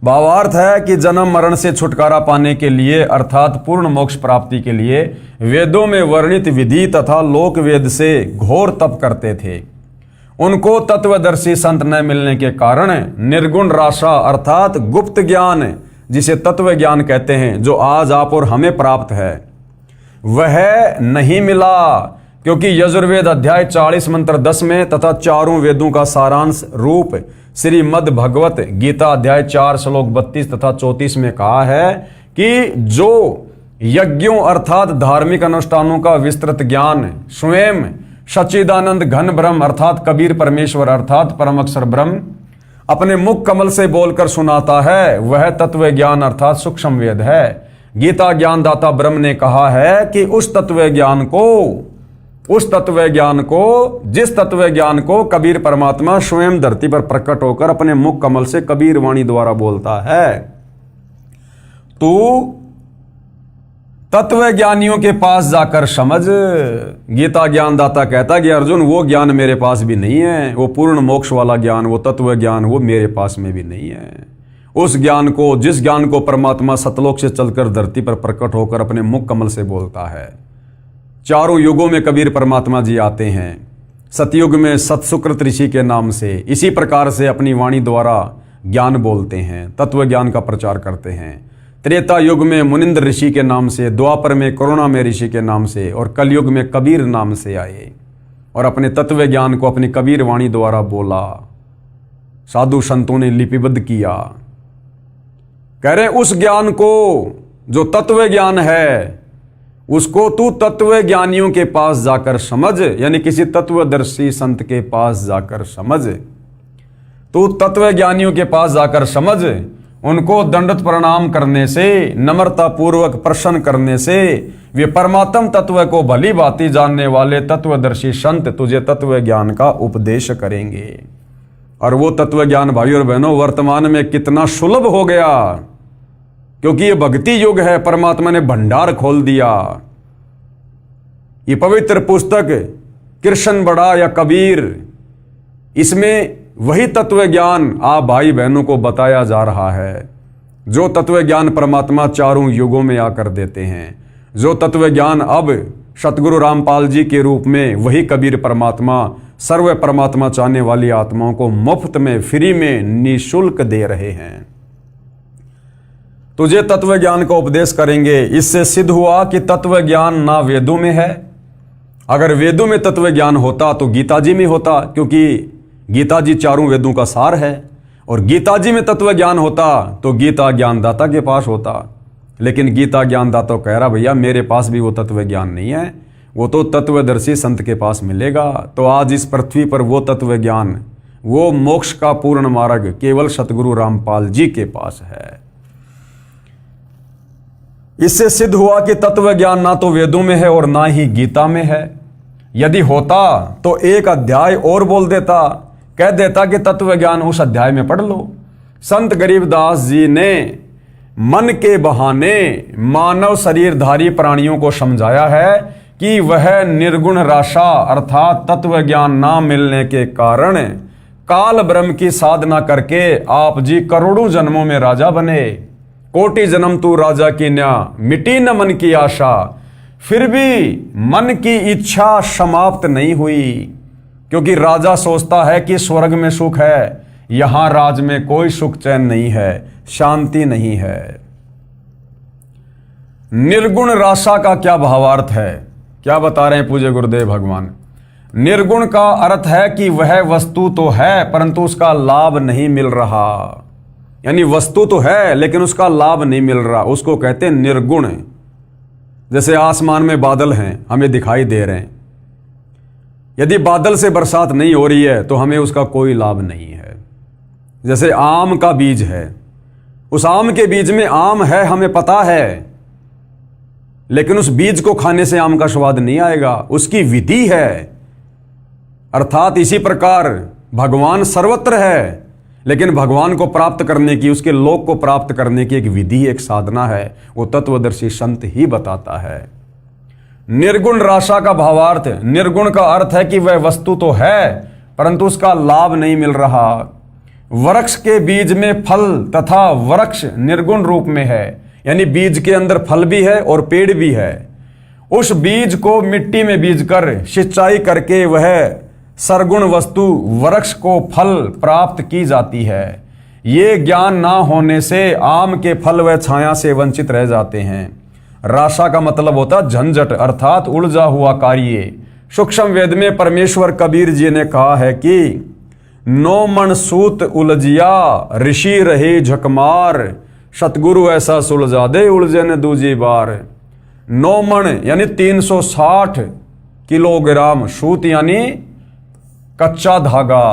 भावार्थ है कि जन्म मरण से छुटकारा पाने के लिए अर्थात पूर्ण मोक्ष प्राप्ति के लिए वेदों में वर्णित विधि तथा लोक वेद से घोर तप करते थे। उनको तत्वदर्शी संत न मिलने के कारण निर्गुण राशा अर्थात गुप्त ज्ञान, जिसे तत्व ज्ञान कहते हैं, जो आज आप और हमें प्राप्त है, वह नहीं मिला। क्योंकि यजुर्वेद अध्याय 40 मंत्र 10 में तथा चारों वेदों का सारांश रूप श्रीमद् भगवत गीता अध्याय 4 श्लोक 32 तथा 34 में कहा है कि जो यज्ञों अर्थात धार्मिक अनुष्ठानों का विस्तृत ज्ञान स्वयं सच्चिदानंद घन ब्रह्म अर्थात कबीर परमेश्वर अर्थात परम अक्षर ब्रह्म अपने मुख कमल से बोलकर सुनाता है, वह तत्व ज्ञान अर्थात सूक्ष्म वेद है। गीता ज्ञानदाता ब्रह्म ने कहा है कि उस तत्व ज्ञान को जिस तत्व ज्ञान को कबीर परमात्मा स्वयं धरती पर प्रकट होकर अपने मुख कमल से कबीर वाणी द्वारा बोलता है, तू तत्व ज्ञानियों के पास जाकर समझ। गीता ज्ञानदाता कहता है कि अर्जुन, वो ज्ञान मेरे पास भी नहीं है, वो पूर्ण मोक्ष वाला ज्ञान, वो तत्व ज्ञान, वो मेरे पास में भी नहीं है। उस ज्ञान को, जिस ज्ञान को परमात्मा सतलोक से चलकर धरती पर प्रकट होकर अपने मुख कमल से बोलता है, चारों युगों में कबीर परमात्मा जी आते हैं। सतयुग में सतसुकृत ऋषि के नाम से इसी प्रकार से अपनी वाणी द्वारा ज्ञान बोलते हैं, तत्व ज्ञान का प्रचार करते हैं। त्रेता युग में मुनिंद्र ऋषि के नाम से, द्वापर में करुणा में ऋषि के नाम से और कलयुग में कबीर नाम से आए और अपने तत्व ज्ञान को अपनी कबीर वाणी द्वारा बोला, साधु संतों ने लिपिबद्ध किया। कह रहे उस ज्ञान को जो तत्व ज्ञान है उसको तू तत्व ज्ञानियों के पास जाकर समझ, यानी किसी तत्वदर्शी संत के पास जाकर समझ। तू तत्व ज्ञानियों के पास जाकर समझ, उनको दंडवत प्रणाम करने से, नम्रता पूर्वक प्रश्न करने से वे परमात्म तत्व को भली भांति जानने वाले तत्वदर्शी संत तुझे तत्व ज्ञान का उपदेश करेंगे। और वो तत्व ज्ञान भाइयों और बहनों वर्तमान में कितना सुलभ हो गया, क्योंकि ये भक्ति युग है। परमात्मा ने भंडार खोल दिया। ये पवित्र पुस्तक कृष्ण बड़ा या कबीर, इसमें वही तत्व ज्ञान आप भाई बहनों को बताया जा रहा है जो तत्व ज्ञान परमात्मा चारों युगों में आकर देते हैं। जो तत्व ज्ञान अब सतगुरु रामपाल जी के रूप में वही कबीर परमात्मा सर्व परमात्मा चाहने वाली आत्माओं को मुफ्त में, फ्री में, निःशुल्क दे रहे हैं। तुझे तत्व ज्ञान का उपदेश करेंगे। इससे सिद्ध हुआ कि तत्व ज्ञान ना वेदों में है। अगर वेदों में तत्व ज्ञान होता तो गीता जी में होता, क्योंकि गीता जी चारों वेदों का सार है। और गीता जी में तत्व ज्ञान होता तो गीता ज्ञानदाता के पास होता। लेकिन गीता ज्ञानदाता कह रहा भैया मेरे पास भी वो तत्व ज्ञान नहीं है, वो तो तत्वदर्शी संत के पास मिलेगा। तो आज इस पृथ्वी पर वो तत्व ज्ञान, वो मोक्ष का पूर्ण मार्ग केवल सतगुरु रामपाल जी के पास है। इससे सिद्ध हुआ कि तत्व ज्ञान ना तो वेदों में है और ना ही गीता में है। यदि होता तो एक अध्याय और बोल देता, कह देता कि तत्व ज्ञान उस अध्याय में पढ़ लो। संत गरीबदास जी ने मन के बहाने मानव शरीरधारी प्राणियों को समझाया है कि वह निर्गुण राशा अर्थात तत्व ज्ञान ना मिलने के कारण काल ब्रह्म की साधना करके आप जी करोड़ों जन्मों में राजा बने। कोटि जन्म तू राजा की न्या, मिटी न मन की आशा। फिर भी मन की इच्छा समाप्त नहीं हुई, क्योंकि राजा सोचता है कि स्वर्ग में सुख है, यहां राज में कोई सुख चैन नहीं है, शांति नहीं है। निर्गुण राशा का क्या भावार्थ है, क्या बता रहे हैं पूज्य गुरुदेव भगवान। निर्गुण का अर्थ है कि वह वस्तु तो है परंतु उसका लाभ नहीं मिल रहा। यानी वस्तु तो है लेकिन उसका लाभ नहीं मिल रहा, उसको कहते हैं निर्गुण। जैसे आसमान में बादल हैं, हमें दिखाई दे रहे हैं, यदि बादल से बरसात नहीं हो रही है तो हमें उसका कोई लाभ नहीं है। जैसे आम का बीज है, उस आम के बीज में आम है हमें पता है, लेकिन उस बीज को खाने से आम का स्वाद नहीं आएगा, उसकी विधि है। अर्थात इसी प्रकार भगवान सर्वत्र है, लेकिन भगवान को प्राप्त करने की, उसके लोक को प्राप्त करने की एक विधि, एक साधना है, वो तत्वदर्शी संत ही बताता है। निर्गुण राशा का भावार्थ, निर्गुण का अर्थ है कि वह वस्तु तो है परंतु उसका लाभ नहीं मिल रहा। वृक्ष के बीज में फल तथा वृक्ष निर्गुण रूप में है, यानी बीज के अंदर फल भी है और पेड़ भी है। उस बीज को मिट्टी में बीज कर सिंचाई करके वह सरगुण वस्तु वृक्ष को फल प्राप्त की जाती है। ये ज्ञान ना होने से आम के फल व छाया से वंचित रह जाते हैं। राशा का मतलब होता झंझट अर्थात उलझा हुआ कार्य। सूक्ष्म वेद में परमेश्वर कबीर जी ने कहा है कि नो मन सूत उलझिया ऋषि रहे झकमार, सतगुरु ऐसा सुलझा दे उलझे न दूजी बार। 9 मन यानी 360 किलोग्राम, सूत यानी कच्चा धागा।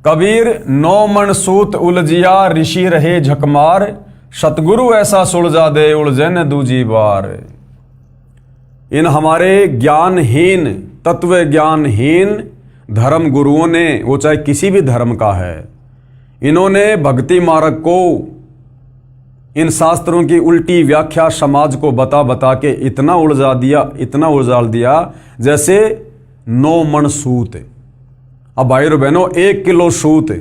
कबीर 9 मन सूत उलझिया ऋषि रहे झकमार, सतगुरु ऐसा सुलझा दे उलझे न दूजी बार। इन हमारे ज्ञानहीन, तत्व ज्ञानहीन धर्म गुरुओं ने, वो चाहे किसी भी धर्म का है, इन्होंने भक्ति मार्ग को, इन शास्त्रों की उल्टी व्याख्या समाज को बता बता के इतना उलझा दिया, इतना उलझाल दिया जैसे 9 मन सूत। अब भाई और बहनों 1 किलो सूत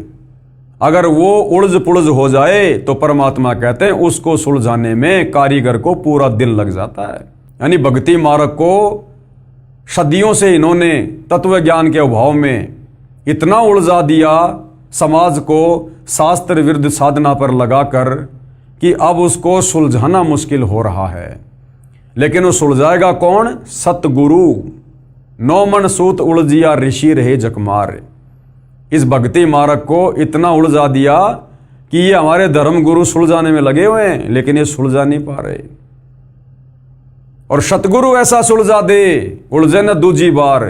अगर वो उलझ पुलझ हो जाए तो परमात्मा कहते हैं उसको सुलझाने में कारीगर को पूरा दिन लग जाता है। यानी भक्ति मार्ग को सदियों से इन्होंने तत्व ज्ञान के अभाव में इतना उलझा दिया समाज को शास्त्र विरुद्ध साधना पर लगाकर कि अब उसको सुलझाना मुश्किल हो रहा है। लेकिन वो सुलझाएगा कौन? सतगुरु। नौ मन सूत उलझिया ऋषि रहे जकमार। इस भक्ति मार्ग को इतना उलझा दिया कि ये हमारे धर्म गुरु सुलझाने में लगे हुए हैं, लेकिन ये सुलझा नहीं पा रहे। और सतगुरु ऐसा सुलझा दे, उलझे न दूजी बार।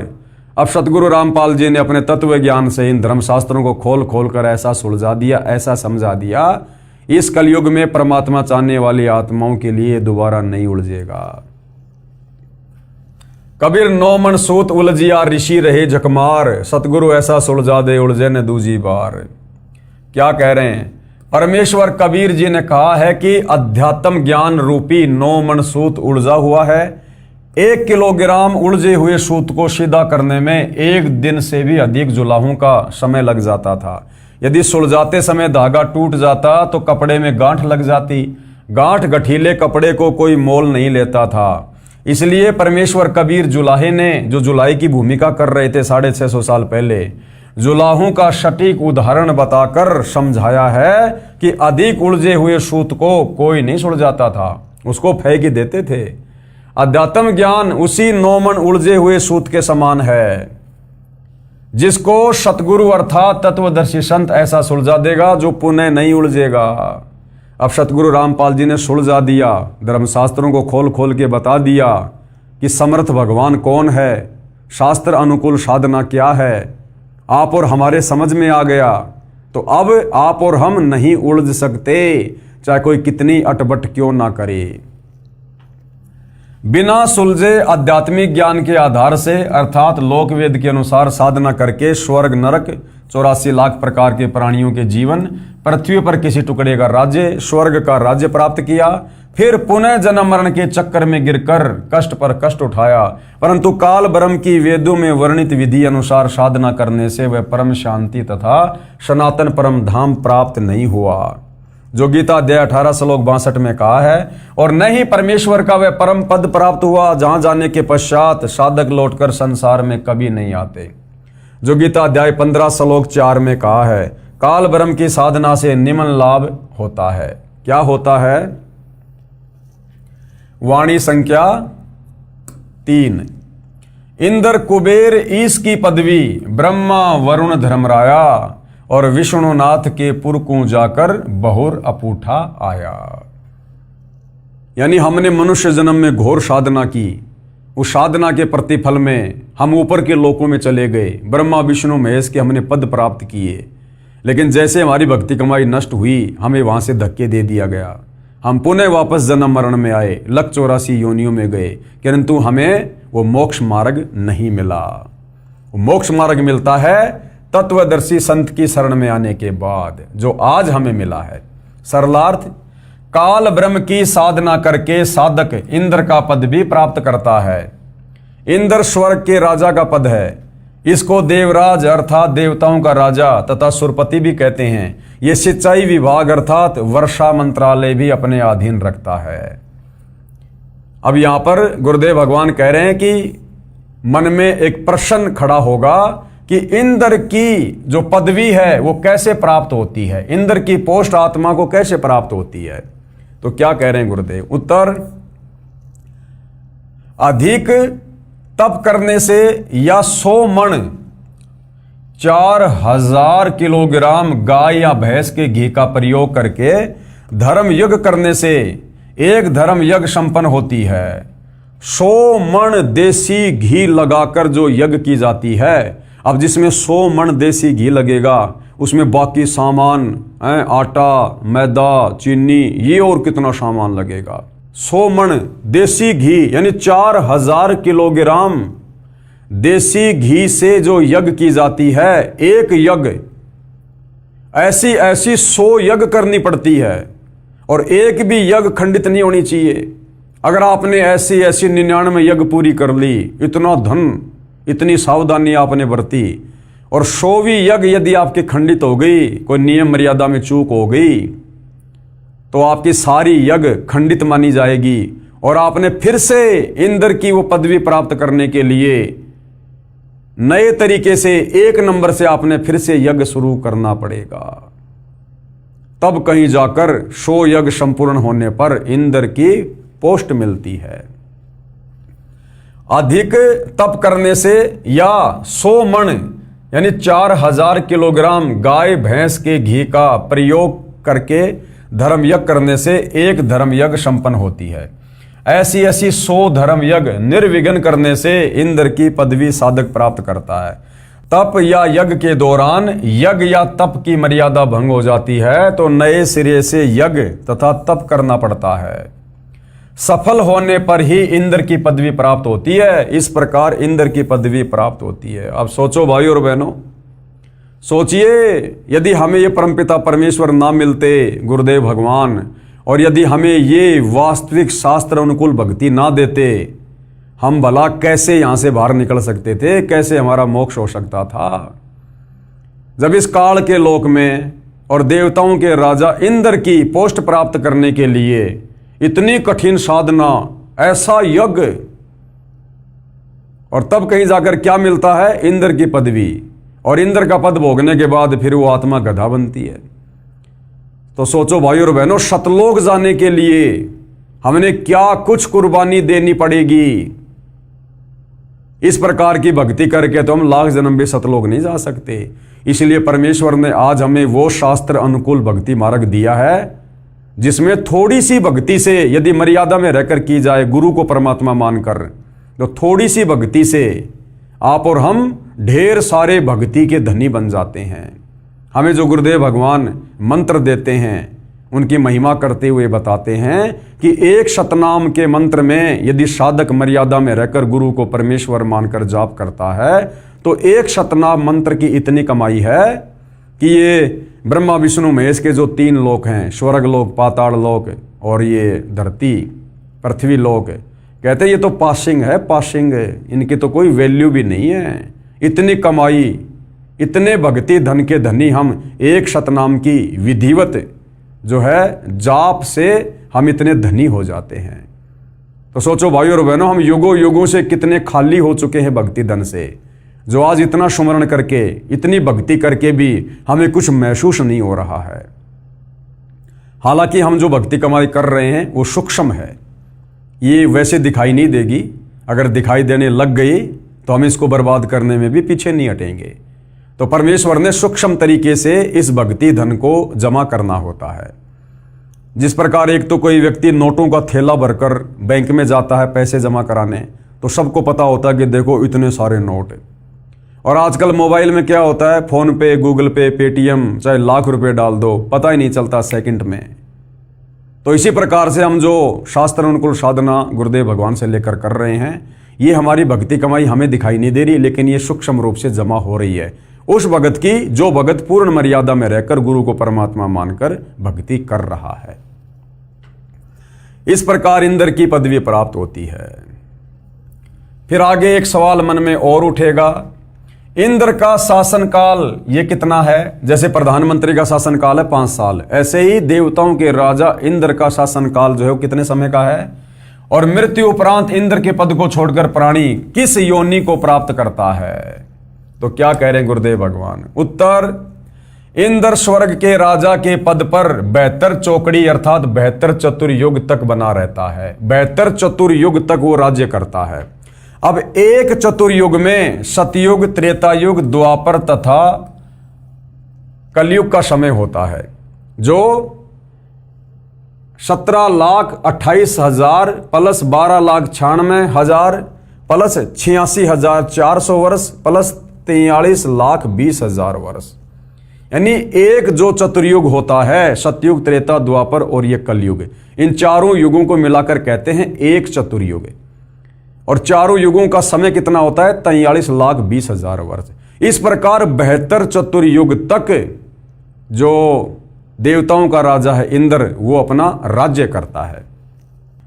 अब सतगुरु रामपाल जी ने अपने तत्व ज्ञान से इन धर्मशास्त्रों को खोल खोल कर ऐसा सुलझा दिया, ऐसा समझा दिया, इस कलयुग में परमात्मा चाहने वाली आत्माओं के लिए दोबारा नहीं उलझेगा। कबीर नौ मन सूत उलझिया ऋषि रहे जकमार। सतगुरु ऐसा सुलझा दे, उलझे न दूजी बार। क्या कह रहे हैं? परमेश्वर कबीर जी ने कहा है कि अध्यात्म ज्ञान रूपी नौ मन सूत उलझा हुआ है। 1 किलोग्राम उलझे हुए सूत को सीधा करने में 1 दिन से भी अधिक जुलाहों का समय लग जाता था। यदि सुलझाते समय धागा टूट जाता तो कपड़े में गांठ लग जाती। गांठ गठीले कपड़े को कोई मोल नहीं लेता था। इसलिए परमेश्वर कबीर जुलाहे ने, जो जुलाई की भूमिका कर रहे थे 650 साल पहले, जुलाहों का सटीक उदाहरण बताकर समझाया है कि अधिक उलझे हुए सूत को कोई नहीं सुलझाता था, उसको फेंक ही देते थे। अध्यात्म ज्ञान उसी 9 मन उलझे हुए सूत के समान है, जिसको सतगुरु अर्थात तत्वदर्शी संत ऐसा सुलझा देगा जो पुनः नहीं उलझेगा। अब सतगुरु रामपाल जी ने सुलझा दिया, धर्मशास्त्रों को खोल खोल के बता दिया कि समर्थ भगवान कौन है, शास्त्र अनुकूल साधना क्या है। आप और हमारे समझ में आ गया, तो अब आप और हम नहीं उलझ सकते, चाहे कोई कितनी अटबट क्यों ना करे। बिना सुलझे आध्यात्मिक ज्ञान के आधार से अर्थात लोकवेद के अनुसार साधना करके स्वर्ग नरक 84 लाख प्रकार के प्राणियों के जीवन, पृथ्वी पर किसी टुकड़े का राज्य, स्वर्ग का राज्य प्राप्त किया, फिर पुनः जन्म मरण के चक्कर में गिरकर कष्ट पर कष्ट उठाया, परंतु काल ब्रह्म की वेदों में वर्णित विधि अनुसार साधना करने से वह परम शांति तथा सनातन परम धाम प्राप्त नहीं हुआ, जो गीता अध्याय 18 श्लोक 62 में कहा है। और न ही परमेश्वर का वह परम पद प्राप्त हुआ जहां जाने के पश्चात साधक लौटकर संसार में कभी नहीं आते, जो गीता अध्याय 15 श्लोक 4 में कहा है। काल ब्रह्म की साधना से निम्न लाभ होता है। क्या होता है? वाणी संख्या 3। इंद्र कुबेर ईश की पदवी, ब्रह्मा वरुण धर्मराया, और विष्णुनाथ के पुर को जाकर बहुर अपूठा आया। यानी हमने मनुष्य जन्म में घोर साधना की, उस साधना के प्रतिफल में हम ऊपर के लोकों में चले गए, ब्रह्मा विष्णु महेश के हमने पद प्राप्त किए। लेकिन जैसे हमारी भक्ति कमाई नष्ट हुई, हमें वहां से धक्के दे दिया गया, हम पुनः वापस जन्म मरण में आए, लख 84 योनियों में गए, किंतु हमें वो मोक्ष मार्ग नहीं मिला। वो मोक्ष मार्ग मिलता है तत्वदर्शी संत की शरण में आने के बाद, जो आज हमें मिला है। सरलार्थ, काल ब्रह्म की साधना करके साधक इंद्र का पद भी प्राप्त करता है। इंद्र स्वर्ग के राजा का पद है। इसको देवराज अर्थात देवताओं का राजा तथा सुरपति भी कहते हैं। ये सिंचाई विभाग अर्थात वर्षा मंत्रालय भी अपने अधीन रखता है। अब यहां पर गुरुदेव भगवान कह रहे हैं कि मन में एक प्रश्न खड़ा होगा कि इंद्र की जो पदवी है वो कैसे प्राप्त होती है, इंद्र की पोस्ट आत्मा को कैसे प्राप्त होती है। तो क्या कह रहे हैं गुरुदेव? उत्तर, अधिक तप करने से या 100 मण 4000 किलोग्राम गाय या भैंस के घी का प्रयोग करके धर्म यज्ञ करने से एक धर्म यज्ञ संपन्न होती है। 100 मण देसी घी लगाकर जो यज्ञ की जाती है, अब जिसमें 100 मण देसी घी लगेगा, उसमें बाकी सामान आटा, मैदा, चीनी, ये और कितना सामान लगेगा। 100 मण देसी घी यानी 4000 किलोग्राम देसी घी से जो यज्ञ की जाती है, एक यज्ञ ऐसी 100 यज्ञ करनी पड़ती है, और एक भी यज्ञ खंडित नहीं होनी चाहिए। अगर आपने ऐसी 99 यज्ञ पूरी कर ली, इतना धन, इतनी सावधानी आपने बरती, और 100वीं यज्ञ यदि आपकी खंडित हो गई, कोई नियम मर्यादा में चूक हो गई, तो आपकी सारी यज्ञ खंडित मानी जाएगी और आपने फिर से इंद्र की वो पदवी प्राप्त करने के लिए नए तरीके से 1 नंबर से आपने फिर से यज्ञ शुरू करना पड़ेगा। तब कहीं जाकर 100 यज्ञ संपूर्ण होने पर इंद्र की पोस्ट मिलती है। अधिक तप करने से या 100 मण यानी 4000 किलोग्राम गाय भैंस के घी का प्रयोग करके धर्म यज्ञ करने से एक धर्म यज्ञ संपन्न होती है। ऐसी 100 धर्म यज्ञ निर्विघ्न करने से इंद्र की पदवी साधक प्राप्त करता है। तप या यज्ञ के दौरान यज्ञ या तप की मर्यादा भंग हो जाती है तो नए सिरे से यज्ञ तथा तप करना पड़ता है। सफल होने पर ही इंद्र की पदवी प्राप्त होती है। इस प्रकार इंद्र की पदवी प्राप्त होती है। अब सोचो भाई और बहनों, सोचिए यदि हमें ये परमपिता परमेश्वर ना मिलते, गुरुदेव भगवान, और यदि हमें ये वास्तविक शास्त्र अनुकूल भक्ति ना देते, हम भला कैसे यहां से बाहर निकल सकते थे, कैसे हमारा मोक्ष हो सकता था। जब इस काल के लोक में और देवताओं के राजा इंद्र की पोस्ट प्राप्त करने के लिए इतनी कठिन साधना, ऐसा यज्ञ, और तब कहीं जाकर क्या मिलता है, इंद्र की पदवी, और इंद्र का पद भोगने के बाद फिर वो आत्मा गधा बनती है। तो सोचो भाई और बहनों, सतलोक जाने के लिए हमने क्या कुछ कुर्बानी देनी पड़ेगी। इस प्रकार की भक्ति करके तो हम लाख जन्म भी सतलोक नहीं जा सकते। इसलिए परमेश्वर ने आज हमें वो शास्त्र अनुकूल भक्ति मार्ग दिया है जिसमें थोड़ी सी भक्ति से यदि मर्यादा में रहकर की जाए, गुरु को परमात्मा मानकर, तो थोड़ी सी भक्ति से आप और हम ढेर सारे भक्ति के धनी बन जाते हैं। हमें जो गुरुदेव भगवान मंत्र देते हैं उनकी महिमा करते हुए बताते हैं कि एक शतनाम के मंत्र में यदि साधक मर्यादा में रहकर गुरु को परमेश्वर मानकर जाप करता है तो एक शतनाम मंत्र की इतनी कमाई है कि ये ब्रह्मा विष्णु महेश के जो 3 लोक हैं, स्वर्ग लोक, पाताल लोक और ये धरती पृथ्वी लोक, कहते हैं ये तो पासिंग है, पासिंग है, इनकी तो कोई वैल्यू भी नहीं है। इतनी कमाई, इतने भक्ति धन के धनी हम एक शतनाम की विधिवत जो है जाप से हम इतने धनी हो जाते हैं। तो सोचो भाई और बहनों, हम युगों युगों से कितने खाली हो चुके हैं भक्ति धन से, जो आज इतना सुमरण करके, इतनी भक्ति करके भी हमें कुछ महसूस नहीं हो रहा है। हालांकि हम जो भक्ति कमाई कर रहे हैं वो सूक्ष्म है, ये वैसे दिखाई नहीं देगी। अगर दिखाई देने लग गई तो हम इसको बर्बाद करने में भी पीछे नहीं हटेंगे। तो परमेश्वर ने सूक्ष्म तरीके से इस भक्ति धन को जमा करना होता है। जिस प्रकार एक तो कोई व्यक्ति नोटों का थैला भरकर बैंक में जाता है पैसे जमा कराने, तो सबको पता होता है कि देखो इतने सारे नोट। और आजकल मोबाइल में क्या होता है, फोन पे, गूगल पे, पेटीएम, चाहे लाख रुपए डाल दो, पता ही नहीं चलता सेकंड में। तो इसी प्रकार से हम जो शास्त्र अनुकूल साधना गुरुदेव भगवान से लेकर कर रहे हैं, ये हमारी भक्ति कमाई हमें दिखाई नहीं दे रही, लेकिन ये सूक्ष्म रूप से जमा हो रही है उस भगत की जो भगत पूर्ण मर्यादा में रहकर गुरु को परमात्मा मानकर भक्ति कर रहा है। इस प्रकार इंद्र की पदवी प्राप्त होती है। फिर आगे एक सवाल मन में और उठेगा, इंद्र का शासन काल ये कितना है? जैसे प्रधानमंत्री का शासन काल है 5 साल, ऐसे ही देवताओं के राजा इंद्र का शासन काल जो है वो कितने समय का है? और मृत्यु उपरांत इंद्र के पद को छोड़कर प्राणी किस योनि को प्राप्त करता है? तो क्या कह रहे हैं गुरुदेव भगवान? उत्तर, इंद्र स्वर्ग के राजा के पद पर 72 चौकड़ी अर्थात 72 चतुर्युग तक बना रहता है। 72 चतुर्युग तक वो राज्य करता है। अब एक चतुर्युग में सतयुग, त्रेतायुग, द्वापर तथा कलयुग का समय होता है, जो 17,28,000 प्लस 12,96,000 प्लस 86,400 वर्ष प्लस 43,20,000 वर्ष, यानी एक जो चतुर्युग होता है, सतयुग, त्रेता, द्वापर और ये कलयुग, इन चारों युगों को मिलाकर कहते हैं एक चतुर्युग। और चारों युगों का समय कितना होता है? 43,20,000 वर्ष। इस प्रकार 72 चतुर्युग तक जो देवताओं का राजा है इंद्र, वो अपना राज्य करता है।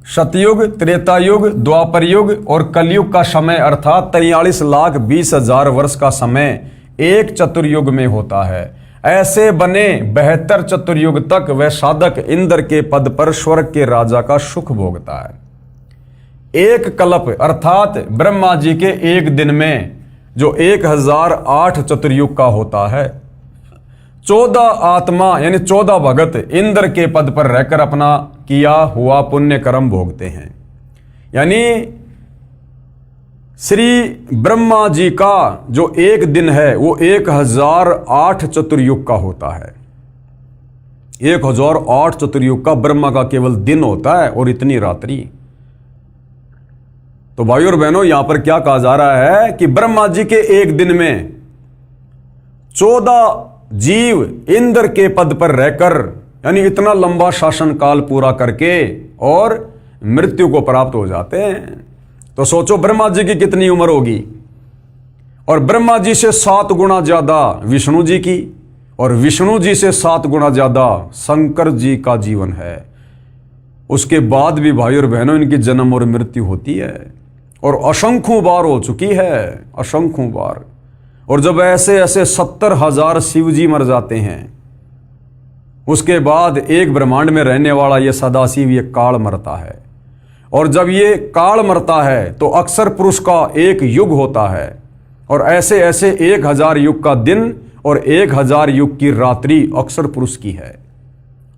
सतयुग, त्रेतायुग, द्वापर युग और कलयुग का समय अर्थात 43,20,000 वर्ष का समय एक चतुर्युग में होता है। ऐसे बने 72 चतुर्युग तक वह साधक इंद्र के पद पर स्वर्ग के राजा का सुख भोगता है। एक कल्प अर्थात ब्रह्मा जी के एक दिन में जो 1008 चतुर्युग का होता है, 14 आत्मा यानी 14 भगत इंद्र के पद पर रहकर अपना किया हुआ पुण्य कर्म भोगते हैं। यानी श्री ब्रह्मा जी का जो एक दिन है वो 1008 चतुर्युग का होता है। 1008 चतुर्युग का ब्रह्मा का केवल दिन होता है और इतनी रात्रि। तो भाई और बहनों, यहां पर क्या कहा जा रहा है कि ब्रह्मा जी के एक दिन में 14 जीव इंद्र के पद पर रहकर, यानी इतना लंबा शासन काल पूरा करके और मृत्यु को प्राप्त हो जाते हैं। तो सोचो ब्रह्मा जी की कितनी उम्र होगी, और ब्रह्मा जी से 7 गुना ज्यादा विष्णु जी की, और विष्णु जी से 7 गुना ज्यादा शंकर जी का जीवन है। उसके बाद भी भाई और बहनों इनकी जन्म और मृत्यु होती है, और असंख्यों बार हो चुकी है, असंख्यों बार। और जब ऐसे ऐसे 70,000 शिव जी मर जाते हैं, उसके बाद एक ब्रह्मांड में रहने वाला ये सदाशिव, ये काल मरता है। और जब ये काल मरता है तो अक्षर पुरुष का एक युग होता है, और ऐसे ऐसे 1000 युग का दिन और 1000 युग की रात्रि अक्षर पुरुष की है।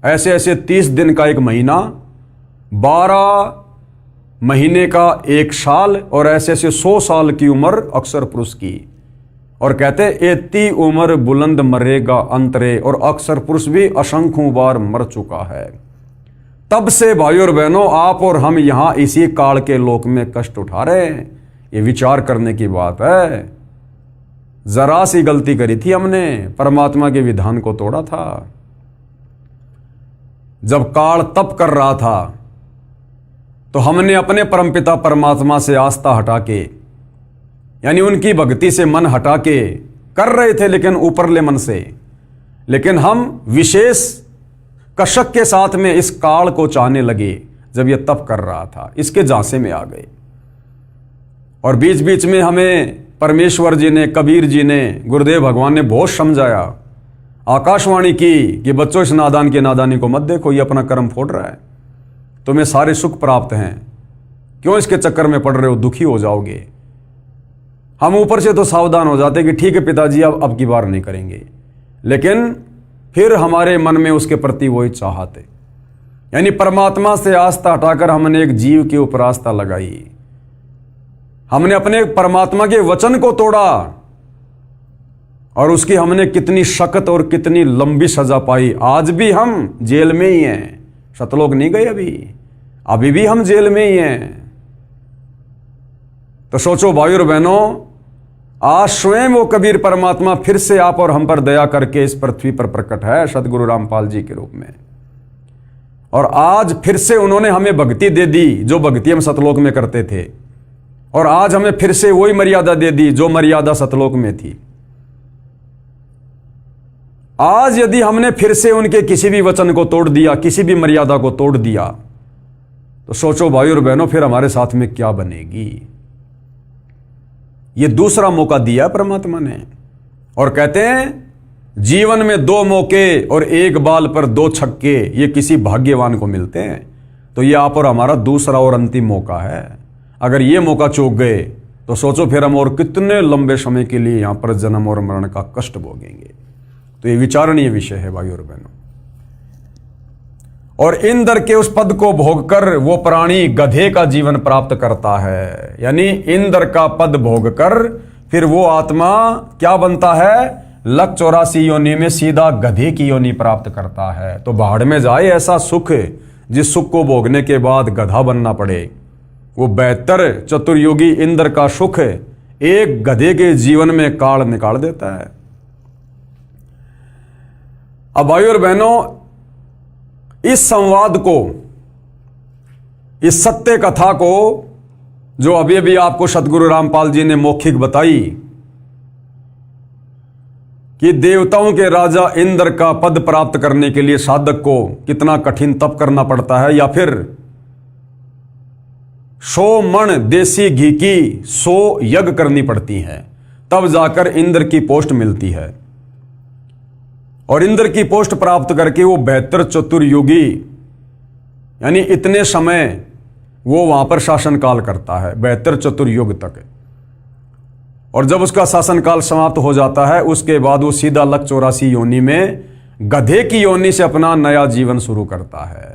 ऐसे ऐसे 30 दिन का एक महीना, 12 महीने का एक साल, और ऐसे ऐसे 100 साल की उम्र अक्षर पुरुष की। और कहते एती उम्र बुलंद मरेगा अंतरे, और अक्षर पुरुष भी असंख्यों बार मर चुका है। तब से भाई और बहनों आप और हम यहां इसी काल के लोक में कष्ट उठा रहे हैं। ये विचार करने की बात है। जरा सी गलती करी थी हमने, परमात्मा के विधान को तोड़ा था। जब काल तप कर रहा था तो हमने अपने परमपिता परमात्मा से आस्था हटा के, यानी उनकी भक्ति से मन हटा के कर रहे थे, लेकिन ऊपरले मन से। लेकिन हम विशेष कशक के साथ में इस काल को चाहने लगे जब यह तप कर रहा था, इसके झांसे में आ गए। और बीच बीच में हमें परमेश्वर जी ने, कबीर जी ने, गुरुदेव भगवान ने बहुत समझाया, आकाशवाणी की कि बच्चों इस नादान की नादानी को मत देखो, ये अपना कर्म फोड़ रहा है, तुम्हें सारे सुख प्राप्त हैं, क्यों इसके चक्कर में पड़ रहे हो, दुखी हो जाओगे। हम ऊपर से तो सावधान हो जाते कि ठीक है पिताजी अब की बार नहीं करेंगे, लेकिन फिर हमारे मन में उसके प्रति वही चाहत है। यानी परमात्मा से आस्था हटाकर हमने एक जीव के ऊपर आस्था लगाई, हमने अपने परमात्मा के वचन को तोड़ा, और उसकी हमने कितनी सख्त और कितनी लंबी सजा पाई। आज भी हम जेल में ही हैं, सतलोक नहीं गए अभी भी हम जेल में ही हैं। तो सोचो भाई और बहनों, आज स्वयं वो कबीर परमात्मा फिर से आप और हम पर दया करके इस पृथ्वी पर प्रकट है सतगुरु रामपाल जी के रूप में। और आज फिर से उन्होंने हमें भक्ति दे दी जो भक्ति हम सतलोक में करते थे, और आज हमें फिर से वही मर्यादा दे दी जो मर्यादा सतलोक में थी। आज यदि हमने फिर से उनके किसी भी वचन को तोड़ दिया, किसी भी मर्यादा को तोड़ दिया, तो सोचो भाई और बहनों फिर हमारे साथ में क्या बनेगी। ये दूसरा मौका दिया परमात्मा ने, और कहते हैं जीवन में 2 मौके और एक बाल पर 2 छक्के ये किसी भाग्यवान को मिलते हैं। तो ये आप और हमारा दूसरा और अंतिम मौका है। अगर ये मौका चूक गए तो सोचो फिर हम और कितने लंबे समय के लिए यहां पर जन्म और मरण का कष्ट भोगेंगे। तो ये विचारणीय विषय है भाई और बहनों। और इंद्र के उस पद को भोगकर वो प्राणी गधे का जीवन प्राप्त करता है। यानी इंद्र का पद भोगकर फिर वो आत्मा क्या बनता है, 184 योनि में सीधा गधे की योनि प्राप्त करता है। तो भाड़ में जाए ऐसा सुख जिस सुख को भोगने के बाद गधा बनना पड़े। वो 72 चतुर्युगी इंद्र का सुख एक गधे के जीवन में काल निकाल देता है। अब भाई और बहनों, इस संवाद को, इस सत्य कथा को जो अभी अभी आपको सतगुरु रामपाल जी ने मौखिक बताई कि देवताओं के राजा इंद्र का पद प्राप्त करने के लिए साधक को कितना कठिन तप करना पड़ता है, या फिर 100 मण देसी घी की 100 यज्ञ करनी पड़ती हैं, तब जाकर इंद्र की पोस्ट मिलती है। और इंद्र की पोस्ट प्राप्त करके वो 72 चतुर्युगी, यानी इतने समय वो वहाँ पर शासनकाल करता है 72 चतुर्युग तक। और जब उसका शासनकाल समाप्त हो जाता है उसके बाद वो सीधा लक 84 योनि में गधे की योनि से अपना नया जीवन शुरू करता है।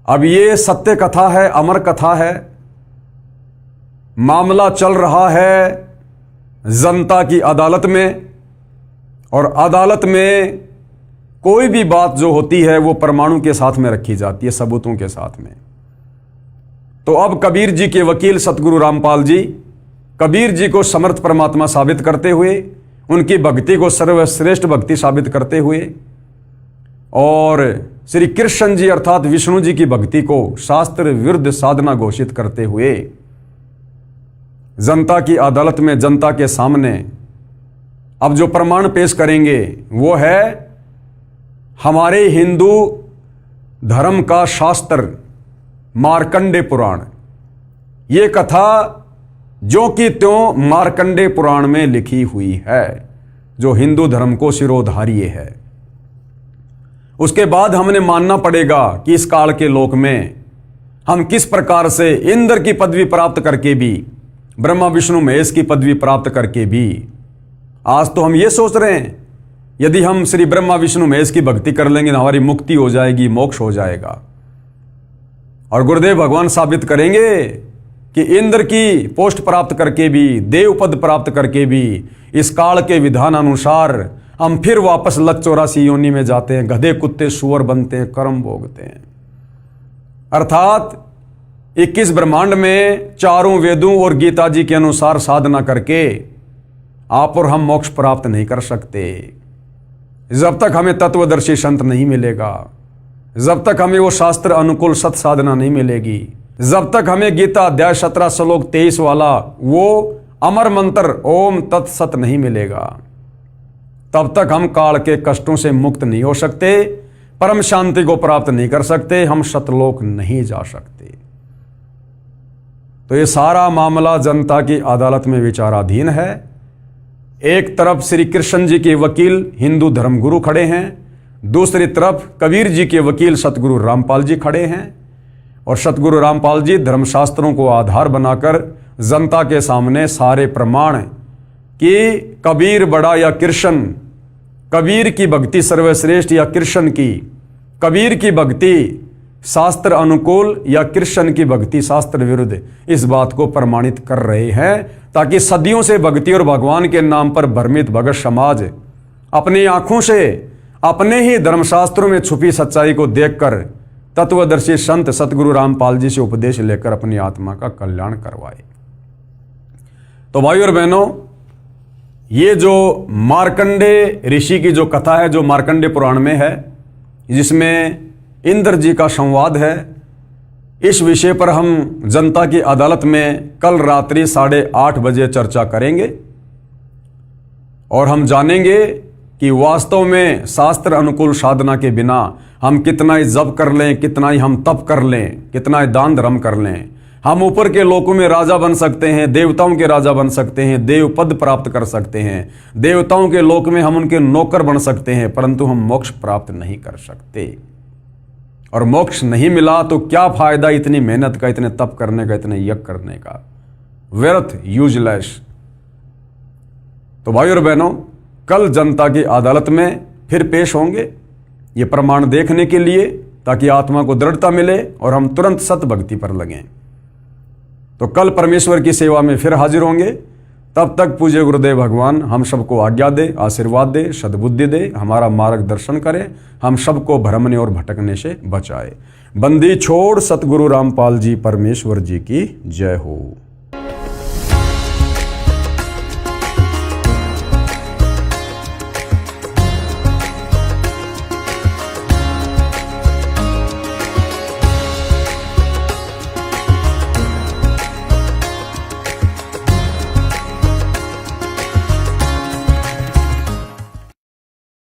अब ये सत्य कथा है, अमर कथा है। मामला चल रहा है जनता की अदालत में, और अदालत में कोई भी बात जो होती है वो परमाणु के साथ में रखी जाती है, सबूतों के साथ में। तो अब कबीर जी के वकील सतगुरु रामपाल जी कबीर जी को समर्थ परमात्मा साबित करते हुए, उनकी भक्ति को सर्वश्रेष्ठ भक्ति साबित करते हुए, और श्री कृष्ण जी अर्थात विष्णु जी की भक्ति को शास्त्र विरुद्ध साधना घोषित करते हुए जनता की अदालत में, जनता के सामने अब जो प्रमाण पेश करेंगे वो है हमारे हिंदू धर्म का शास्त्र मार्कंडे पुराण। ये कथा जो कि त्यों मार्कंडे पुराण में लिखी हुई है, जो हिंदू धर्म को शिरोधार्य है। उसके बाद हमने मानना पड़ेगा कि इस काल के लोक में हम किस प्रकार से इंद्र की पदवी प्राप्त करके भी, ब्रह्मा विष्णु महेश की पदवी प्राप्त करके भी, आज तो हम ये सोच रहे हैं यदि हम श्री ब्रह्मा विष्णु महेश की भक्ति कर लेंगे तो हमारी मुक्ति हो जाएगी, मोक्ष हो जाएगा। और गुरुदेव भगवान साबित करेंगे कि इंद्र की पोस्ट प्राप्त करके भी, देव पद प्राप्त करके भी, इस काल के विधान अनुसार हम फिर वापस लक 84 योनि में जाते हैं, गधे कुत्ते सुअर बनते हैं, कर्म भोगते हैं। अर्थात 21 ब्रह्मांड में चारों वेदों और गीता जी के अनुसार साधना करके आप और हम मोक्ष प्राप्त नहीं कर सकते जब तक हमें तत्वदर्शी संत नहीं मिलेगा, जब तक हमें वो शास्त्र अनुकूल सत साधना नहीं मिलेगी, जब तक हमें गीता अध्याय 17 श्लोक 23 वाला वो अमर मंत्र ओम तत्सत नहीं मिलेगा, तब तक हम काल के कष्टों से मुक्त नहीं हो सकते, परम शांति को प्राप्त नहीं कर सकते, हम सतलोक नहीं जा सकते। तो ये सारा मामला जनता की अदालत में विचाराधीन है। एक तरफ श्री कृष्ण जी के वकील हिंदू धर्मगुरु खड़े हैं, दूसरी तरफ कबीर जी के वकील सतगुरु रामपाल जी खड़े हैं, और सतगुरु रामपाल जी धर्मशास्त्रों को आधार बनाकर जनता के सामने सारे प्रमाण कि कबीर बड़ा या कृष्ण, कबीर की भक्ति सर्वश्रेष्ठ या कृष्ण की, कबीर की भक्ति शास्त्र अनुकूल या कृष्ण की भक्ति शास्त्र विरुद्ध, इस बात को प्रमाणित कर रहे हैं, ताकि सदियों से भक्ति और भगवान के नाम पर भ्रमित भगत समाज अपनी आंखों से अपने ही धर्मशास्त्रों में छुपी सच्चाई को देखकर तत्वदर्शी संत सतगुरु रामपाल जी से उपदेश लेकर अपनी आत्मा का कल्याण करवाए। तो भाई और बहनों, ये जो मार्कंडे ऋषि की जो कथा है, जो मार्कंडे पुराण में है, जिसमें इंद्र जी का संवाद है, इस विषय पर हम जनता की अदालत में कल रात्रि 8:30 बजे चर्चा करेंगे, और हम जानेंगे कि वास्तव में शास्त्र अनुकूल साधना के बिना हम कितना ही जप कर लें, कितना ही हम तप कर लें, कितना ही दान धर्म कर लें, हम ऊपर के लोकों में राजा बन सकते हैं, देवताओं के राजा बन सकते हैं, देव पद प्राप्त कर सकते हैं, देवताओं के लोक में हम उनके नौकर बन सकते हैं, परंतु हम मोक्ष प्राप्त नहीं कर सकते। और मोक्ष नहीं मिला तो क्या फायदा इतनी मेहनत का, इतने तप करने का, इतने यज्ञ करने का, व्यर्थ, यूजलेस। तो भाई और बहनों, कल जनता की अदालत में फिर पेश होंगे ये प्रमाण देखने के लिए, ताकि आत्मा को दृढ़ता मिले और हम तुरंत सत भक्ति पर लगें। तो कल परमेश्वर की सेवा में फिर हाजिर होंगे। तब तक पूज्य गुरुदेव भगवान हम सबको आज्ञा दे, आशीर्वाद दे, सद्बुद्धि दे, हमारा मार्गदर्शन करे, हम सबको भ्रमने और भटकने से बचाए। बंदी छोड़ सतगुरु रामपाल जी परमेश्वर जी की जय हो।